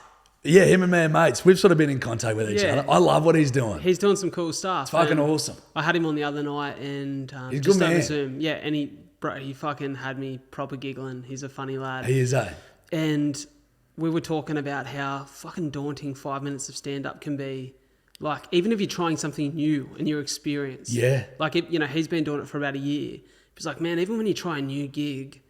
B: yeah, him and me are mates. We've sort of been in contact with each other. I love what he's doing.
A: He's doing some cool stuff.
B: It's fucking awesome.
A: I had him on the other night and
B: he's
A: just
B: good
A: over
B: man.
A: Zoom. Yeah, and he fucking had me proper giggling. He's a funny lad.
B: He is, eh?
A: And we were talking about how fucking daunting 5 minutes of stand-up can be. Like, even if you're trying something new and you're experienced.
B: Yeah.
A: Like, he's been doing it for about a year. He's like, man, even when you try a new gig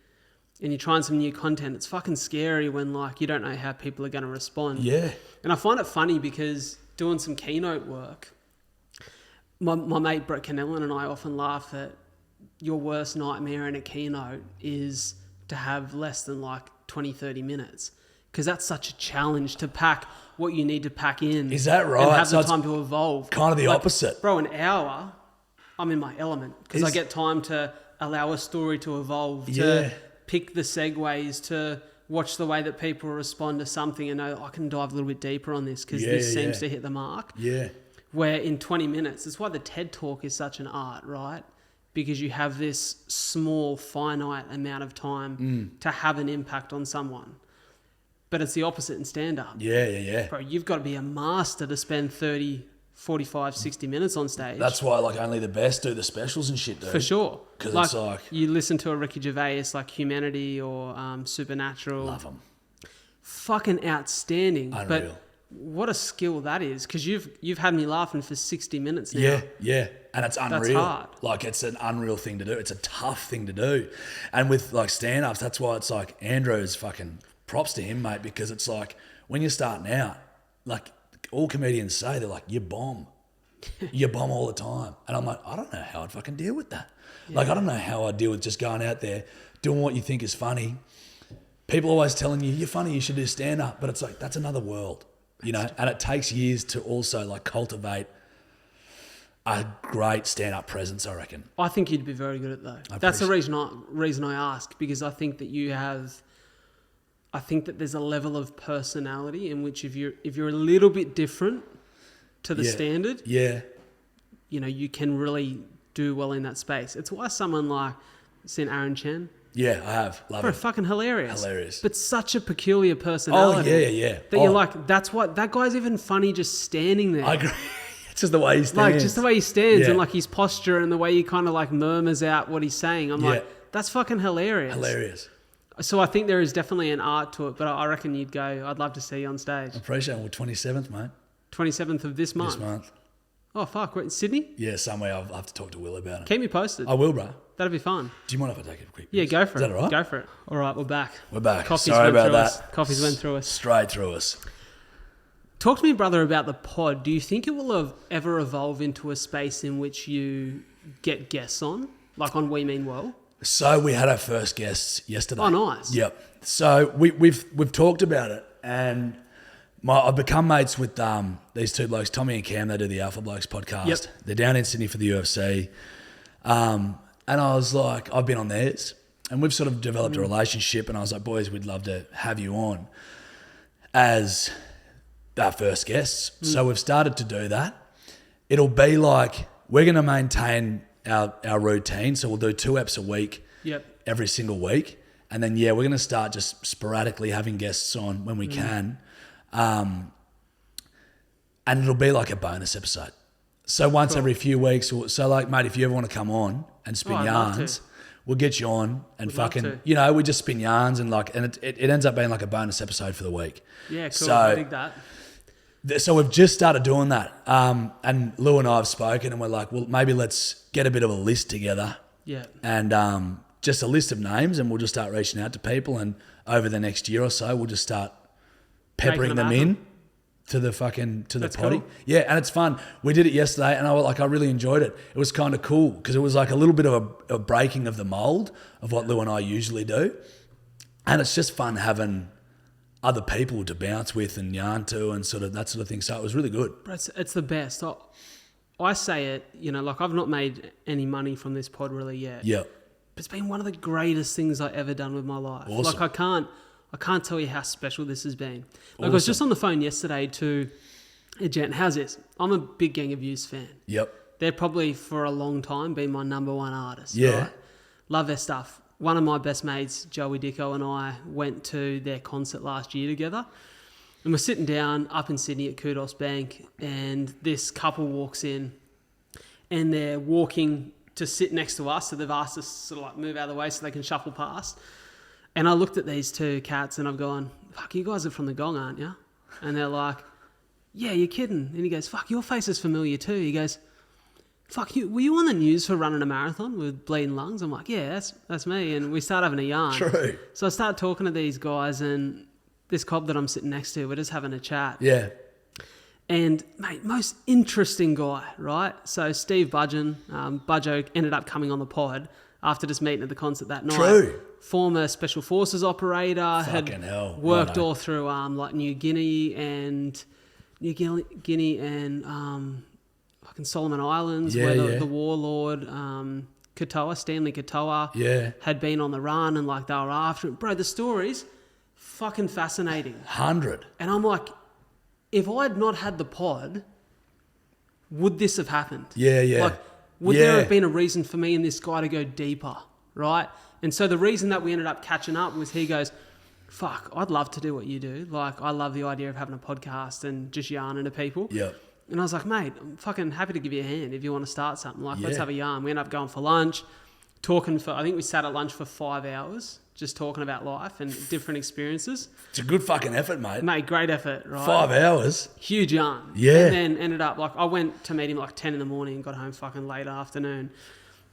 A: and you're trying some new content, it's fucking scary when like you don't know how people are going to respond.
B: Yeah.
A: And I find it funny because doing some keynote work, my mate Brett Canellan and I often laugh that your worst nightmare in a keynote is to have less than like 20, 30 minutes. Because that's such a challenge to pack what you need to pack in.
B: Is that right?
A: And have
B: So
A: the time to evolve.
B: Kind of the opposite.
A: Bro, an hour, I'm in my element. Because I get time to allow a story to evolve, to pick the segues, to watch the way that people respond to something and know I can dive a little bit deeper on this because this seems to hit the mark.
B: Yeah.
A: Where in 20 minutes, that's why the TED Talk is such an art, right? Because you have this small, finite amount of time to have an impact on someone. But it's the opposite in stand-up.
B: Yeah.
A: Bro, you've got to be a master to spend 30, 45, 60 minutes on stage.
B: That's why like only the best do the specials and shit, dude.
A: For sure.
B: Because it's like...
A: You listen to a Ricky Gervais like Humanity or Supernatural.
B: Love them.
A: Fucking outstanding.
B: Unreal.
A: But what a skill that is, because you've had me laughing for 60 minutes now.
B: Yeah. And it's unreal.
A: That's hard.
B: Like, it's an unreal thing to do. It's a tough thing to do. And with, like, stand-ups, that's why it's like Andrew's fucking props to him, mate, because it's like when you're starting out, like, all comedians say, they're like, you bomb. You bomb all the time. And I'm like, I don't know how I'd fucking deal with that. Yeah. Like, I don't know how I'd deal with just going out there, doing what you think is funny. People always telling you, you're funny, you should do stand-up. But it's like, that's another world. You know, and it takes years to also like cultivate a great stand-up presence, I reckon.
A: I think you'd be very good at that. That's the reason I ask, because I think that there's a level of personality in which if you're a little bit different to the standard, you know, you can really do well in that space. It's why someone like Aaron Chen.
B: Yeah, I have. Love it.
A: Fucking hilarious.
B: Hilarious.
A: But such a peculiar personality.
B: Oh, yeah.
A: That you're like, that's what, that guy's even funny just standing there.
B: I agree. It's just the way he stands.
A: Like, just the way he stands and like his posture and the way he kind of like murmurs out what he's saying. I'm like, that's fucking hilarious.
B: Hilarious.
A: So I think there is definitely an art to it, but I reckon you'd go, I'd love to see you on stage.
B: I appreciate it. Well, 27th, mate.
A: 27th of this month?
B: This month.
A: Oh, fuck. Wait, in Sydney?
B: Yeah, somewhere. I'll have to talk to Will about it.
A: Keep me posted.
B: I will, bro.
A: That'd be fun.
B: Do you mind if I take a quick
A: Yeah, go for it.
B: Is that all right?
A: Go for it. All right, we're back.
B: We're back.
A: Coffee's
B: Sorry
A: went
B: about
A: through
B: that.
A: us. Coffee's went through us.
B: Straight through us.
A: Talk to me, brother, about the pod. Do you think it will ever evolve into a space in which you get guests on, like on We Mean Well?
B: So we had our first guests yesterday.
A: Oh, nice.
B: Yep. So we've talked about it, and I've become mates with these two blokes, Tommy and Cam. They do the Alpha Blokes podcast.
A: Yep.
B: They're down in Sydney for the UFC, and I was like, I've been on theirs, and we've sort of developed a relationship. And I was like, boys, we'd love to have you on as our first guests. So we've started to do that. It'll be like we're going to maintain our routine. So we'll do 2 eps a week every single week. And then, we're going to start just sporadically having guests on when we can. And it'll be like a bonus episode. So once every few weeks. So like, mate, if you ever want to come on and spin yarns, we'll get you on and we just spin yarns and it ends up being like a bonus episode for the week.
A: Yeah, cool.
B: So,
A: I dig that.
B: So we've just started doing that. And Lou and I have spoken and we're like, well, maybe let's get a bit of a list together. Yeah. And just a list of names, and we'll just start reaching out to people, and over the next year or so, we'll just start peppering them in to the potty. Cool. Yeah, and it's fun. We did it yesterday, and I really enjoyed it. It was kind of cool because it was like a little bit of a breaking of the mold of what Lou and I usually do, and it's just fun having other people to bounce with and yarn to and sort of that sort of thing. So it was really good.
A: But it's the best. I say it, like I've not made any money from this pod really yet. Yeah. But it's been one of the greatest things I've ever done with my life.
B: Awesome.
A: Like I can't tell you how special this has been. Like I was just on the phone yesterday to a gent. How's this? I'm a big Gang of Youths fan. Yep. They're probably for a long time been my number one artist. Yeah. Right? Love their stuff. One of my best mates, Joey Dicko, and I went to their concert last year together. And we're sitting down up in Sydney at Kudos Bank, and this couple walks in and they're walking to sit next to us. So they've asked us to sort of like move out of the way so they can shuffle past. And I looked at these two cats and I've gone, fuck, you guys are from the Gong, aren't you? And they're like, yeah, you're kidding. And he goes, fuck, your face is familiar too. He goes, fuck, were you on the news for running a marathon with bleeding lungs? I'm like, yeah, that's me. And we start having a yarn.
B: True.
A: So I start talking to these guys, and this cob that I'm sitting next to, we're just having a chat.
B: Yeah.
A: And, mate, most interesting guy, right? So Steve Budgeon, Budjo ended up coming on the pod after just meeting at the concert that night. True. Former Special Forces operator.
B: Fucking hell.
A: Worked all through like New Guinea and fucking Solomon Islands, where the warlord Stanley Katoa, had been on the run, and like they were after him. Bro, the stories, fucking fascinating.
B: 100.
A: And I'm like, if I had not had the pod, would this have happened?
B: Yeah, yeah.
A: Like, would there have been a reason for me and this guy to go deeper, right? And so the reason that we ended up catching up was he goes, fuck, I'd love to do what you do. Like, I love the idea of having a podcast and just yarning to people.
B: Yeah.
A: And I was like, mate, I'm fucking happy to give you a hand if you want to start something. Like, let's
B: Yeah.
A: have a yarn. We ended up going for lunch, talking for, I think we sat at lunch for 5 hours, just talking about life and different experiences.
B: It's a good fucking effort, mate.
A: Mate, great effort, right?
B: 5 hours.
A: Huge yarn.
B: Yeah.
A: And then ended up, like, I went to meet him like 10 in the morning and got home fucking late afternoon.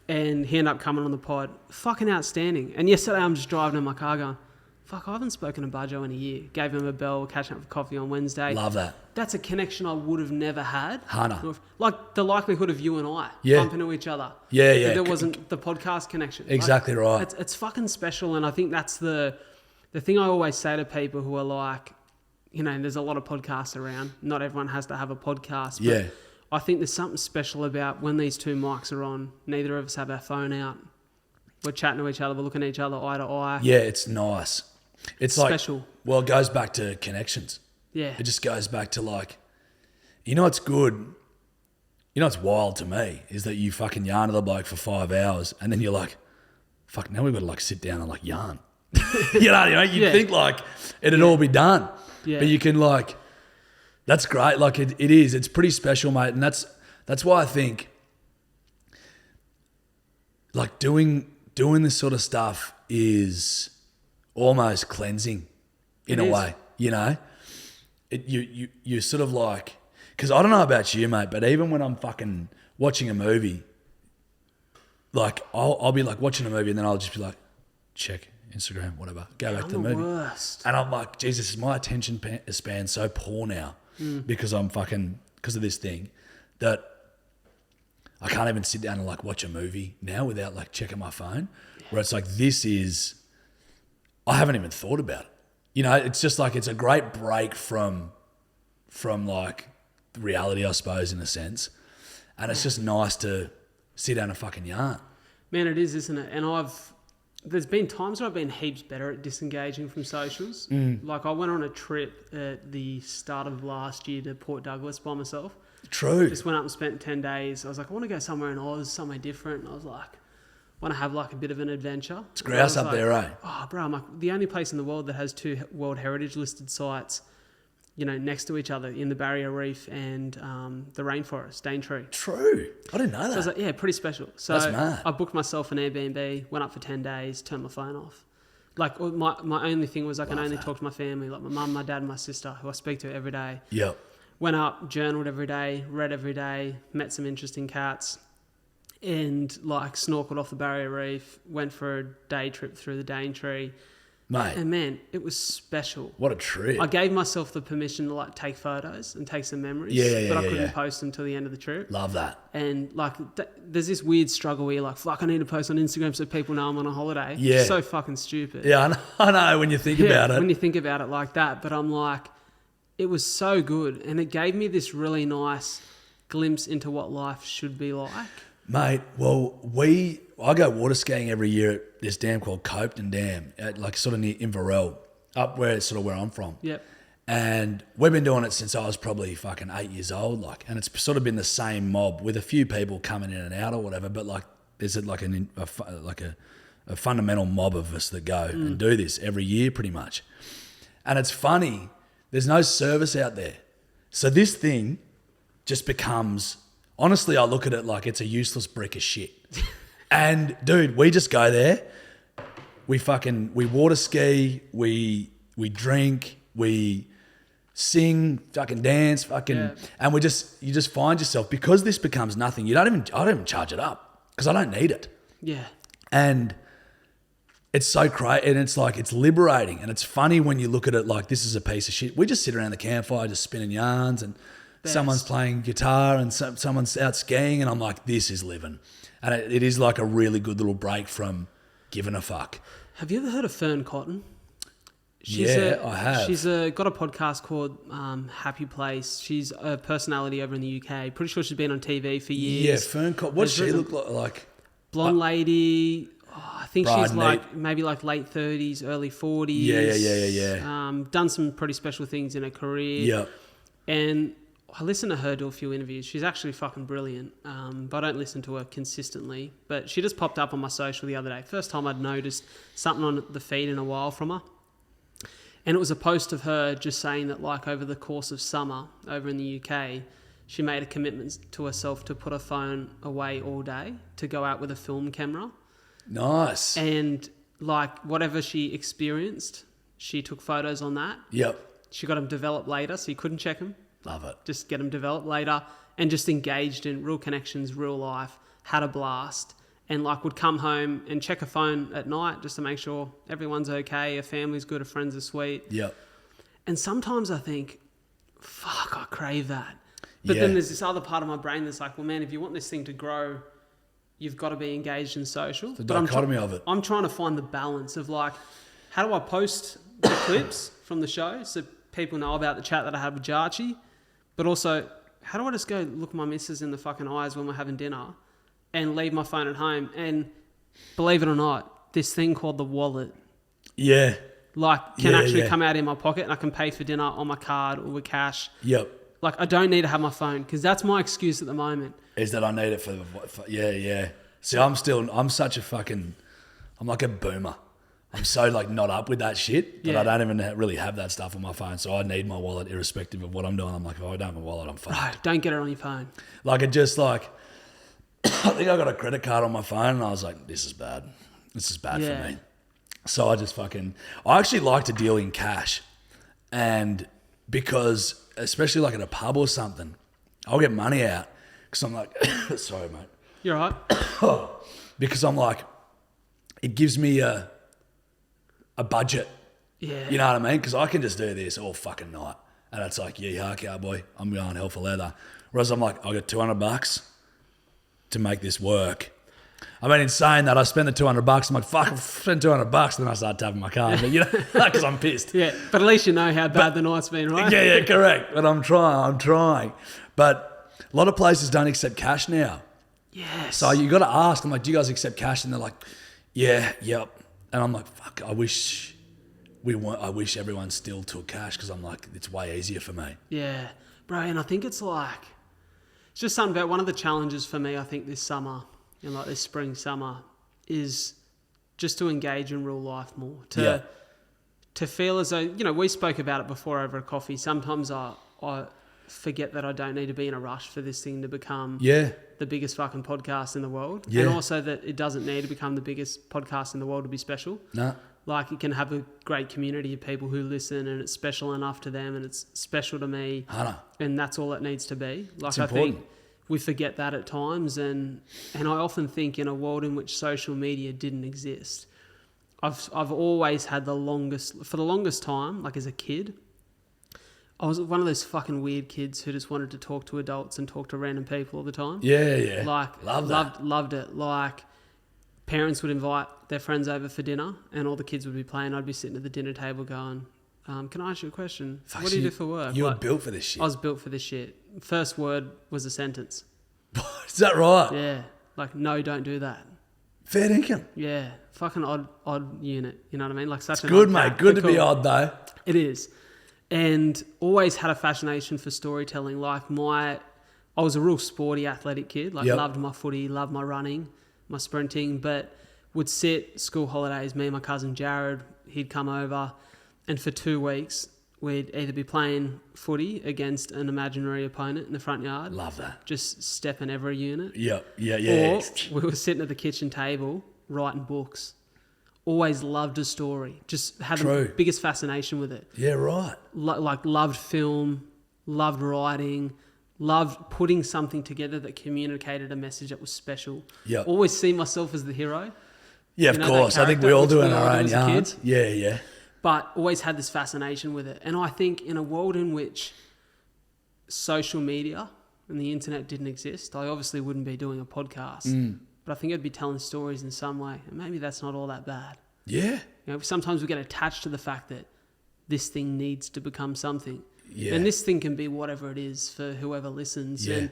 A: And he ended up coming on the pod. Fucking outstanding. And yesterday I'm just driving in my car going, fuck, I haven't spoken to Budjo in a year. Gave him a bell, catching up for coffee on Wednesday.
B: Love that.
A: That's a connection I would have never had.
B: Hannah.
A: Like the likelihood of you and I bumping into each other.
B: Yeah,
A: If there wasn't the podcast connection.
B: Exactly
A: like,
B: right.
A: It's fucking special. And I think that's the thing I always say to people who are like, you know, there's a lot of podcasts around. Not everyone has to have a podcast. But
B: Yeah.
A: I think there's something special about when these two mics are on, neither of us have our phone out. We're chatting to each other, we're looking at each other eye to eye.
B: Yeah, it's nice. It's
A: special.
B: Like, well, it goes back to connections.
A: Yeah.
B: It just goes back to like, you know what's good? You know what's wild to me is that you fucking yarn to the bloke for 5 hours and then you're like, fuck, now we've got to like sit down and like yarn. you know, you'd think like it'd all be done.
A: Yeah.
B: But you can like, that's great. Like it is. It's pretty special, mate. And that's why I think like doing this sort of stuff is almost cleansing in a way, you know? You sort of like, because I don't know about you, mate, but even when I'm fucking watching a movie, like I'll be like watching a movie and then I'll just be like, check Instagram, whatever, go back to the movie.
A: Worst.
B: And I'm like, Jesus, is my attention span so poor now because of this thing that I can't even sit down and like watch a movie now without like checking my phone. Where it's like, I haven't even thought about it. You know, it's just like, it's a great break from like reality, I suppose, in a sense. And it's just nice to sit down and fucking yarn.
A: Man, it is, isn't it? And there's been times where I've been heaps better at disengaging from socials. Like I went on a trip at the start of last year to Port Douglas by myself.
B: True.
A: Just went up and spent 10 days. I was like, I want to go somewhere in Oz, somewhere different. And I was like, I want to have like a bit of an adventure.
B: It's grouse up there, eh?
A: Oh, bro, I'm like the only place in the world that has 2 World Heritage listed sites, you know, next to each other in the Barrier Reef and the rainforest, Daintree.
B: True. I didn't know that.
A: So I was like, yeah, pretty special. So
B: that's mad.
A: I booked myself an Airbnb, went up for 10 days, turned my phone off. Like my only thing was I can only talk to my family, like my mum, my dad, and my sister, who I speak to every day.
B: Yep.
A: Went up, journaled every day, read every day, met some interesting cats, and like snorkeled off the Barrier Reef, went for a day trip through the Daintree.
B: Mate.
A: And man, it was special.
B: What a trip.
A: I gave myself the permission to like take photos and take some memories, but I couldn't post them till the end of the trip.
B: Love that.
A: And like, there's this weird struggle where you're like, fuck, I need to post on Instagram so people know I'm on a holiday.
B: Yeah.
A: It's so fucking stupid.
B: Yeah, I know when you think about it.
A: When you think about it like that. But I'm like, it was so good. And it gave me this really nice glimpse into what life should be like.
B: Mate, well, I go water skiing every year at this dam called Copton Dam, at like sort of near Inverell, up where it's sort of where I'm from.
A: Yep.
B: And we've been doing it since I was probably fucking 8 years old, like, and it's sort of been the same mob with a few people coming in and out or whatever, but like there's like a fundamental mob of us that go and do this every year pretty much. And it's funny, there's no service out there. So this thing just becomes, honestly, I look at it like it's a useless brick of shit. And dude, we just go there, we water ski, we drink, we sing, fucking dance, and you just find yourself, because this becomes nothing. I don't even charge it up because I don't need it.
A: Yeah.
B: And it's so crazy, and it's like, it's liberating, and it's funny when you look at it like this is a piece of shit. We just sit around the campfire just spinning yarns, and someone's playing guitar and someone's out skiing, and I'm like, this is living. And it is like a really good little break from giving a fuck.
A: Have you ever heard of Fern Cotton?
B: I have.
A: She's got a podcast called Happy Place. She's a personality over in the UK. Pretty sure she's been on TV for years.
B: Yeah, Fern Cotton. What does she look like?
A: Blonde lady. I think
B: Bride
A: she's
B: and
A: like maybe like late 30s, early 40s.
B: Yeah.
A: Done some pretty special things in her career.
B: Yep.
A: And I listened to her do a few interviews. She's actually fucking brilliant. But I don't listen to her consistently. But she just popped up on my social the other day. First time I'd noticed something on the feed in a while from her. And it was a post of her just saying that, like, over the course of summer over in the UK, she made a commitment to herself to put her phone away all day, to go out with a film camera.
B: Nice.
A: And, like, whatever she experienced, she took photos on that.
B: Yep.
A: She got them developed later, so you couldn't check them.
B: Love it.
A: Just get them developed later, and just engaged in real connections, real life, had a blast. And, like, would come home and check her phone at night just to make sure everyone's okay, her family's good, her friends are sweet.
B: Yep.
A: And sometimes I think, fuck, I crave that. But then there's this other part of my brain that's like, well, man, if you want this thing to grow, you've got to be engaged and social.
B: The dichotomy of it.
A: I'm trying to find the balance of, like, how do I post the clips from the show so people know about the chat that I had with Jarchy? But also, how do I just go look my missus in the fucking eyes when we're having dinner and leave my phone at home? And believe it or not, this thing called the wallet,
B: Yeah.
A: like, can actually come out in my pocket, and I can pay for dinner on my card or with cash.
B: Yep.
A: Like, I don't need to have my phone, because that's my excuse at the moment.
B: Is that I need it for yeah. See, I'm like a boomer. I'm so, like, not up with that shit that I don't even really have that stuff on my phone. So I need my wallet irrespective of what I'm doing. I'm like, if I don't have a wallet, I'm fucked.
A: Right, don't get it on your phone.
B: Like, it just, like, I think I got a credit card on my phone and I was like, this is bad. This is bad for me. So I just I actually like to deal in cash. And because, especially like at a pub or something, I'll get money out because I'm like, sorry, mate.
A: You're all right.
B: Because I'm like, it gives me a budget.
A: Yeah.
B: You know what I mean? Because I can just do this all fucking night. And it's like, yeah, cowboy, I'm going hell for leather. Whereas I'm like, I got $200 to make this work. I mean, in saying that, I spend the $200. I'm like, fuck, I've spent $200. Then I start tapping my card. But, you know, because I'm pissed.
A: Yeah, but at least you know how bad the night's been, right?
B: Yeah, correct. But I'm trying. But a lot of places don't accept cash now.
A: Yes.
B: So you got to ask. I'm like, do you guys accept cash? And they're like, yeah, yep. And I'm like, fuck, I wish everyone still took cash because I'm like, it's way easier for me.
A: Yeah, bro. And I think it's just something about one of the challenges for me, I think, this summer, and like this spring, summer, is just to engage in real life more. To feel as though, you know, we spoke about it before over a coffee. Sometimes I forget that I don't need to be in a rush for this thing to become the biggest fucking podcast in the world. Yeah. And also that it doesn't need to become the biggest podcast in the world to be special.
B: No.
A: Like, it can have a great community of people who listen, and it's special enough to them, and it's special to me. And that's all it needs to be. Like,
B: it's important.
A: I think we forget that at times. And I often think, in a world in which social media didn't exist, I've always had for the longest time, like as a kid, I was one of those fucking weird kids who just wanted to talk to adults and talk to random people all the time.
B: Yeah.
A: Like, loved it. Like, parents would invite their friends over for dinner and all the kids would be playing. I'd be sitting at the dinner table going, can I ask you a question? What do you do for work?
B: You were built for this shit.
A: I was built for this shit. First word was a sentence.
B: Is that right?
A: Yeah. Like, no, don't do that.
B: Fair dinkum.
A: Yeah. Fucking odd unit. You know what I mean? Like, such
B: it's good, mate. Good to be odd, though.
A: It is. And always had a fascination for storytelling. Like, I was a real sporty, athletic kid. Like, loved my footy, loved my running, my sprinting, but would sit school holidays, me and my cousin Jared, he'd come over, and for 2 weeks, we'd either be playing footy against an imaginary opponent in the front yard.
B: Love that.
A: Just stepping every unit.
B: Yeah.
A: Or we were sitting at the kitchen table writing books. Always loved a story. Just had the biggest fascination with it.
B: Yeah, right.
A: Loved film, loved writing, loved putting something together that communicated a message that was special.
B: Yeah.
A: Always see myself as the hero.
B: Yeah, of course. I think we all do in our own yards. Yeah.
A: But always had this fascination with it. And I think in a world in which social media and the internet didn't exist, I obviously wouldn't be doing a podcast. But I think I'd be telling stories in some way. And maybe that's not all that bad.
B: Yeah.
A: You know, sometimes we get attached to the fact that this thing needs to become something.
B: Yeah.
A: And this thing can be whatever it is for whoever listens.
B: Yeah.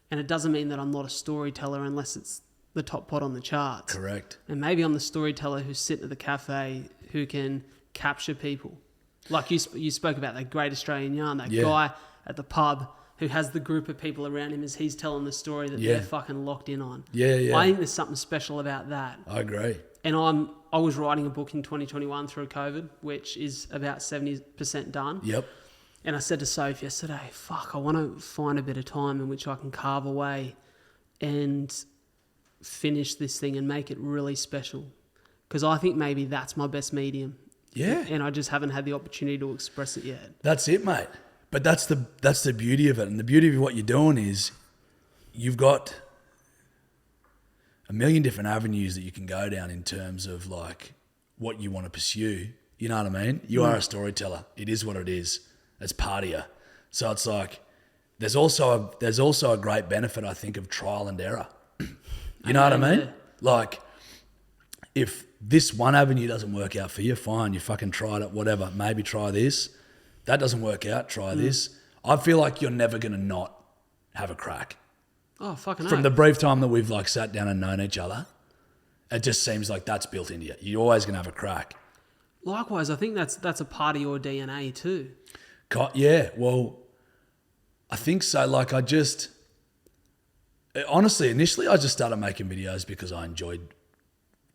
A: And it doesn't mean that I'm not a storyteller unless it's the top pod on the charts.
B: Correct.
A: And maybe I'm the storyteller who's sitting at the cafe who can capture people. Like you spoke about that great Australian yarn, that guy at the pub who has the group of people around him as he's telling the story that they're fucking locked in on.
B: Yeah.
A: I think there's something special about that.
B: I agree.
A: And I was writing a book in 2021 through COVID, which is about 70% done.
B: Yep.
A: And I said to Soph yesterday, I want to find a bit of time in which I can carve away and finish this thing and make it really special. Because I think maybe that's my best medium.
B: Yeah.
A: And I just haven't had the opportunity to express it yet.
B: That's it, mate. But that's the beauty of it. And the beauty of what you're doing is you've got a million different avenues that you can go down in terms of like what you want to pursue. You know what I mean? You are a storyteller. It is what it is. It's part of you. So it's like there's also a great benefit, I think, of trial and error. You know what I mean?
A: Yeah.
B: Like if this one avenue doesn't work out for you, fine, you fucking tried it, whatever. Maybe try this. That doesn't work out, try this. I feel like you're never going to not have a crack.
A: Oh, fucking
B: From the brief time that we've like sat down and known each other, it just seems like that's built into you. You're always going to have a crack.
A: Likewise, I think that's a part of your DNA too.
B: Yeah, well, I think so. Like honestly, initially I just started making videos because I enjoyed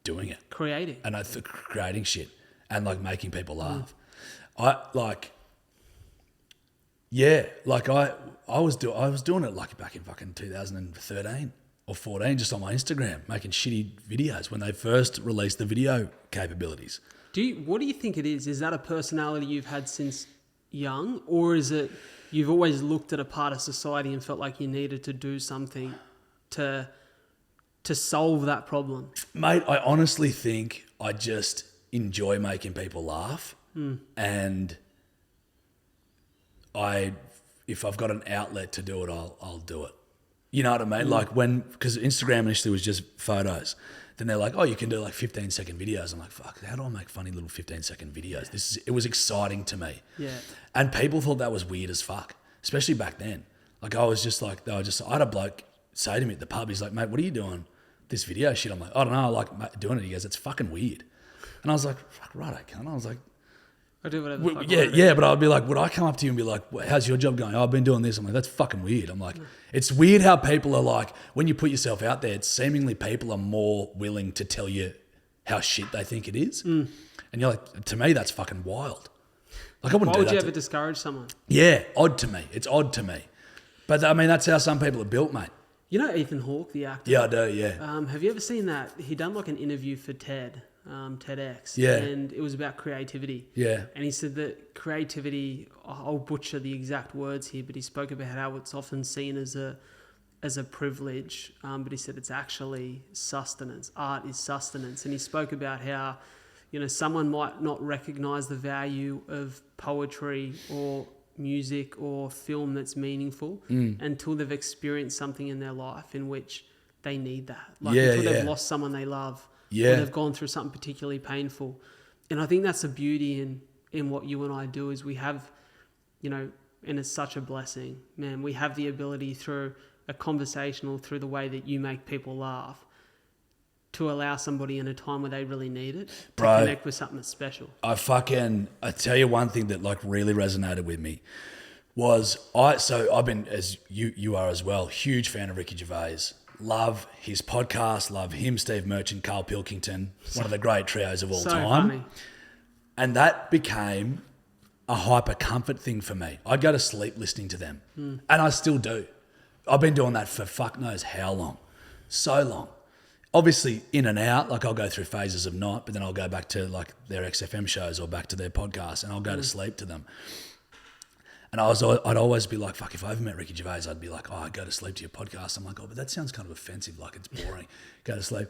B: doing it.
A: Creating.
B: And creating shit and like making people laugh. I was doing it like back in fucking 2013 or 14, just on my Instagram, making shitty videos when they first released the video capabilities.
A: What do you think it is? Is that a personality you've had since young, or is it you've always looked at a part of society and felt like you needed to do something to solve that problem?
B: Mate, I honestly think I just enjoy making people laugh, and if I've got an outlet to do it, I'll do it. You know what I mean? Like because Instagram initially was just photos. Then they're like, oh, you can do like 15-second videos. I'm like, fuck, how do I make funny little 15-second videos? It was exciting to me.
A: Yeah.
B: And people thought that was weird as fuck, especially back then. Like I had a bloke say to me at the pub, he's like, mate, what are you doing? This video shit. I'm like, I don't know, I like doing it. He goes, it's fucking weird. And I was like, fuck, right, I can't. I was like,
A: I do whatever the fuck I
B: yeah,
A: want to
B: yeah,
A: do.
B: but I'd be like, would I come up to you and be like, how's your job going? Oh, I've been doing this. I'm like, that's fucking weird. I'm like, it's weird how people are like, when you put yourself out there, it's seemingly people are more willing to tell you how shit they think it is. And you're like, to me, that's fucking wild. Like I wouldn't
A: Why
B: do
A: would
B: that
A: you ever discourage someone?
B: Yeah, odd to me. It's odd to me. But I mean, that's how some people are built, mate.
A: You know Ethan Hawke, the actor?
B: Yeah, I do, yeah.
A: Have you ever seen that? He done like an interview for TEDx.
B: Yeah.
A: And it was about creativity.
B: Yeah.
A: And he said that creativity, I'll butcher the exact words here, but he spoke about how it's often seen as a privilege, but he said it's actually sustenance. Art is sustenance. And he spoke about how, someone might not recognize the value of poetry or music or film that's meaningful until they've experienced something in their life in which they need that. Until they've lost someone they love.
B: Yeah.
A: Or they've gone through something particularly painful. And I think that's the beauty in what you and I do is we have, and it's such a blessing, man. We have the ability through a conversation or through the way that you make people laugh to allow somebody in a time where they really need it to connect with something that's special. I
B: tell you one thing that like really resonated with me was I've been, as you are as well, huge fan of Ricky Gervais. Love his podcast, love him, Steve Merchant, Carl Pilkington, one of the great trios of all time.
A: Funny.
B: And that became a hyper comfort thing for me. I'd go to sleep listening to them. And I still do. I've been doing that for fuck knows how long. So long. Obviously in and out, like I'll go through phases of not, but then I'll go back to like their XFM shows or back to their podcasts and I'll go to sleep to them. And I'd always be like, fuck, if I ever met Ricky Gervais, I'd be like, oh, I go to sleep to your podcast. I'm like, oh, but that sounds kind of offensive. Like it's boring. Go to sleep.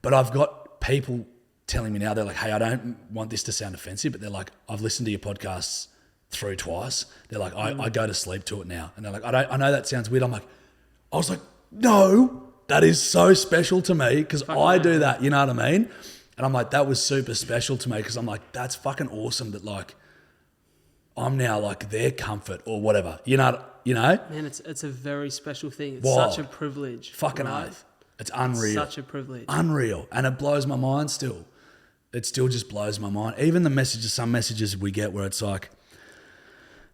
B: But I've got people telling me now, they're like, hey, I don't want this to sound offensive, but they're like, I've listened to your podcasts through twice. They're like, I go to sleep to it now. And they're like, I know that sounds weird. I was like, no, that is so special to me because I do that. You know what I mean? And I'm like, that was super special to me because I'm like, that's fucking awesome that like, I'm now like their comfort or whatever, you know?
A: Man, it's a very special thing. It's such a privilege.
B: Fucking
A: right?
B: oath. It's unreal.
A: Such a privilege.
B: Unreal. And it blows my mind still. It still just blows my mind. Even the messages, some messages we get where it's like,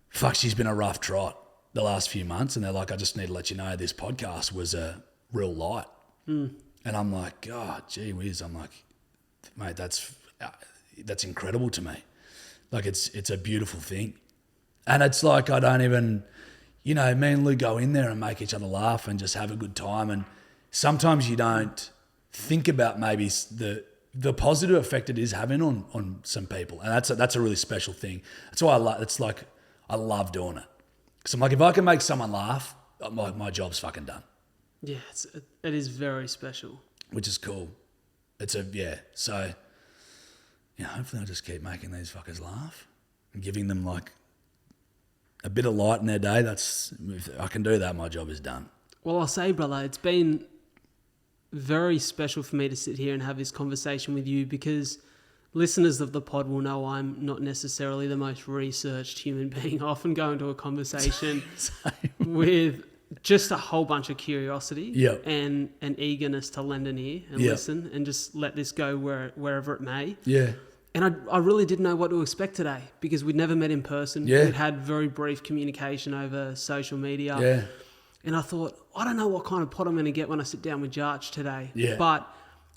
B: fuck, she's been a rough trot the last few months. And they're like, I just need to let you know this podcast was a real light. And I'm like, God, gee whiz. I'm like, mate, that's incredible to me. Like it's a beautiful thing. And it's like, I don't even, you know, me and Lou go in there and make each other laugh and just have a good time. And sometimes you don't think about maybe the positive effect it is having on some people. And that's a really special thing. That's why I love doing it. Because I'm like, if I can make someone laugh, my job's fucking done.
A: Yeah, it is very special.
B: Which is cool. So, you know, hopefully I'll just keep making these fuckers laugh and giving them like a bit of light in their day. If I can do that, my job is done.
A: Well, I'll say, brother, it's been very special for me to sit here and have this conversation with you, because listeners of the pod will know I'm not necessarily the most researched human being. I often go into a conversation with just a whole bunch of curiosity and an eagerness to lend an ear and listen and just let this go wherever it may.
B: Yeah.
A: And I really didn't know what to expect today, because we'd never met in person.
B: Yeah.
A: We'd had very brief communication over social media.
B: Yeah.
A: And I thought, I don't know what kind of pod I'm going to get when I sit down with Jarch today.
B: Yeah.
A: But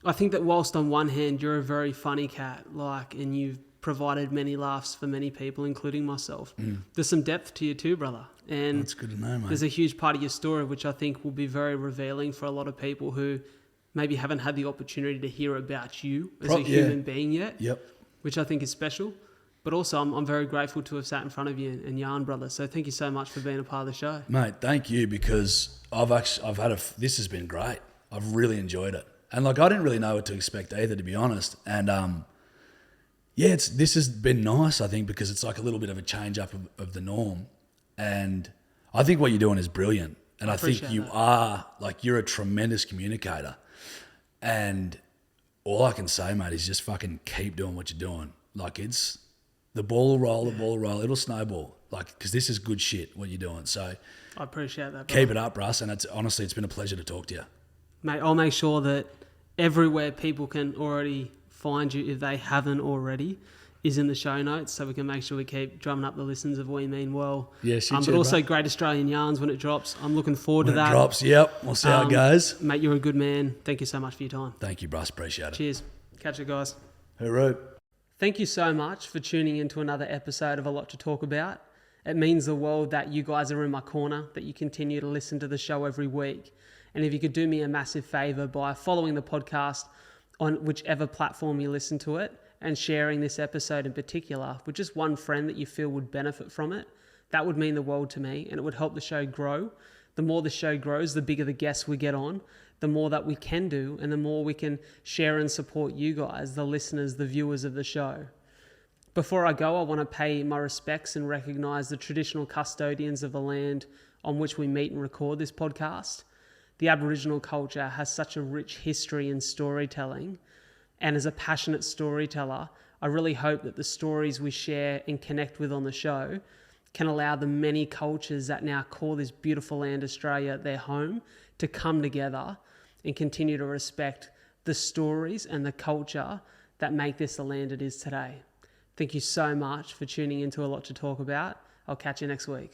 A: I think that whilst on one hand, you're a very funny cat, and you've provided many laughs for many people, including myself. There's some depth to you too, brother. And
B: that's good to know, mate.
A: There's a huge part of your story which I think will be very revealing for a lot of people who maybe haven't had the opportunity to hear about you as a human being yet.
B: Yep. Which
A: I think is special. But also, I'm very grateful to have sat in front of you and yarn, brother. So thank you so much for being a part of the show. Mate,
B: thank you, because this has been great. I've really enjoyed it. And like, I didn't really know what to expect either, to be honest. And this has been nice, I think, because it's like a little bit of a change up of the norm. And I think what you're doing is brilliant. And I think you're a tremendous communicator. And all I can say, mate, is just fucking keep doing what you're doing. Like, it's the ball will roll, it'll snowball. Like, because this is good shit, what you're doing. So
A: I appreciate that, brother.
B: Keep it up, Russ. And it's been a pleasure to talk to you.
A: Mate, I'll make sure that everywhere people can already find you, if they haven't already, is in the show notes, so we can make sure we keep drumming up the listens of We Mean Well.
B: Yeah,
A: but also bro. Great Australian Yarns when it drops. I'm looking forward to that.
B: When it drops, yep. We'll see how it goes.
A: Mate, you're a good man. Thank you so much for your time.
B: Thank you, Bruce. Appreciate it.
A: Cheers. Catch you, guys.
B: Hooroo.
A: Thank you so much for tuning into another episode of A Lot to Talk About. It means the world that you guys are in my corner, that you continue to listen to the show every week. And if you could do me a massive favour by following the podcast on whichever platform you listen to it, and sharing this episode in particular with just one friend that you feel would benefit from it, that would mean the world to me, and it would help the show grow. The more the show grows, the bigger the guests we get on, the more that we can do, and the more we can share and support you guys, the listeners, the viewers of the show. Before I go, I want to pay my respects and recognise the traditional custodians of the land on which we meet and record this podcast. The Aboriginal culture has such a rich history in storytelling, and as a passionate storyteller, I really hope that the stories we share and connect with on the show can allow the many cultures that now call this beautiful land Australia their home to come together and continue to respect the stories and the culture that make this the land it is today. Thank you so much for tuning into A Lot to Talk About. I'll catch you next week.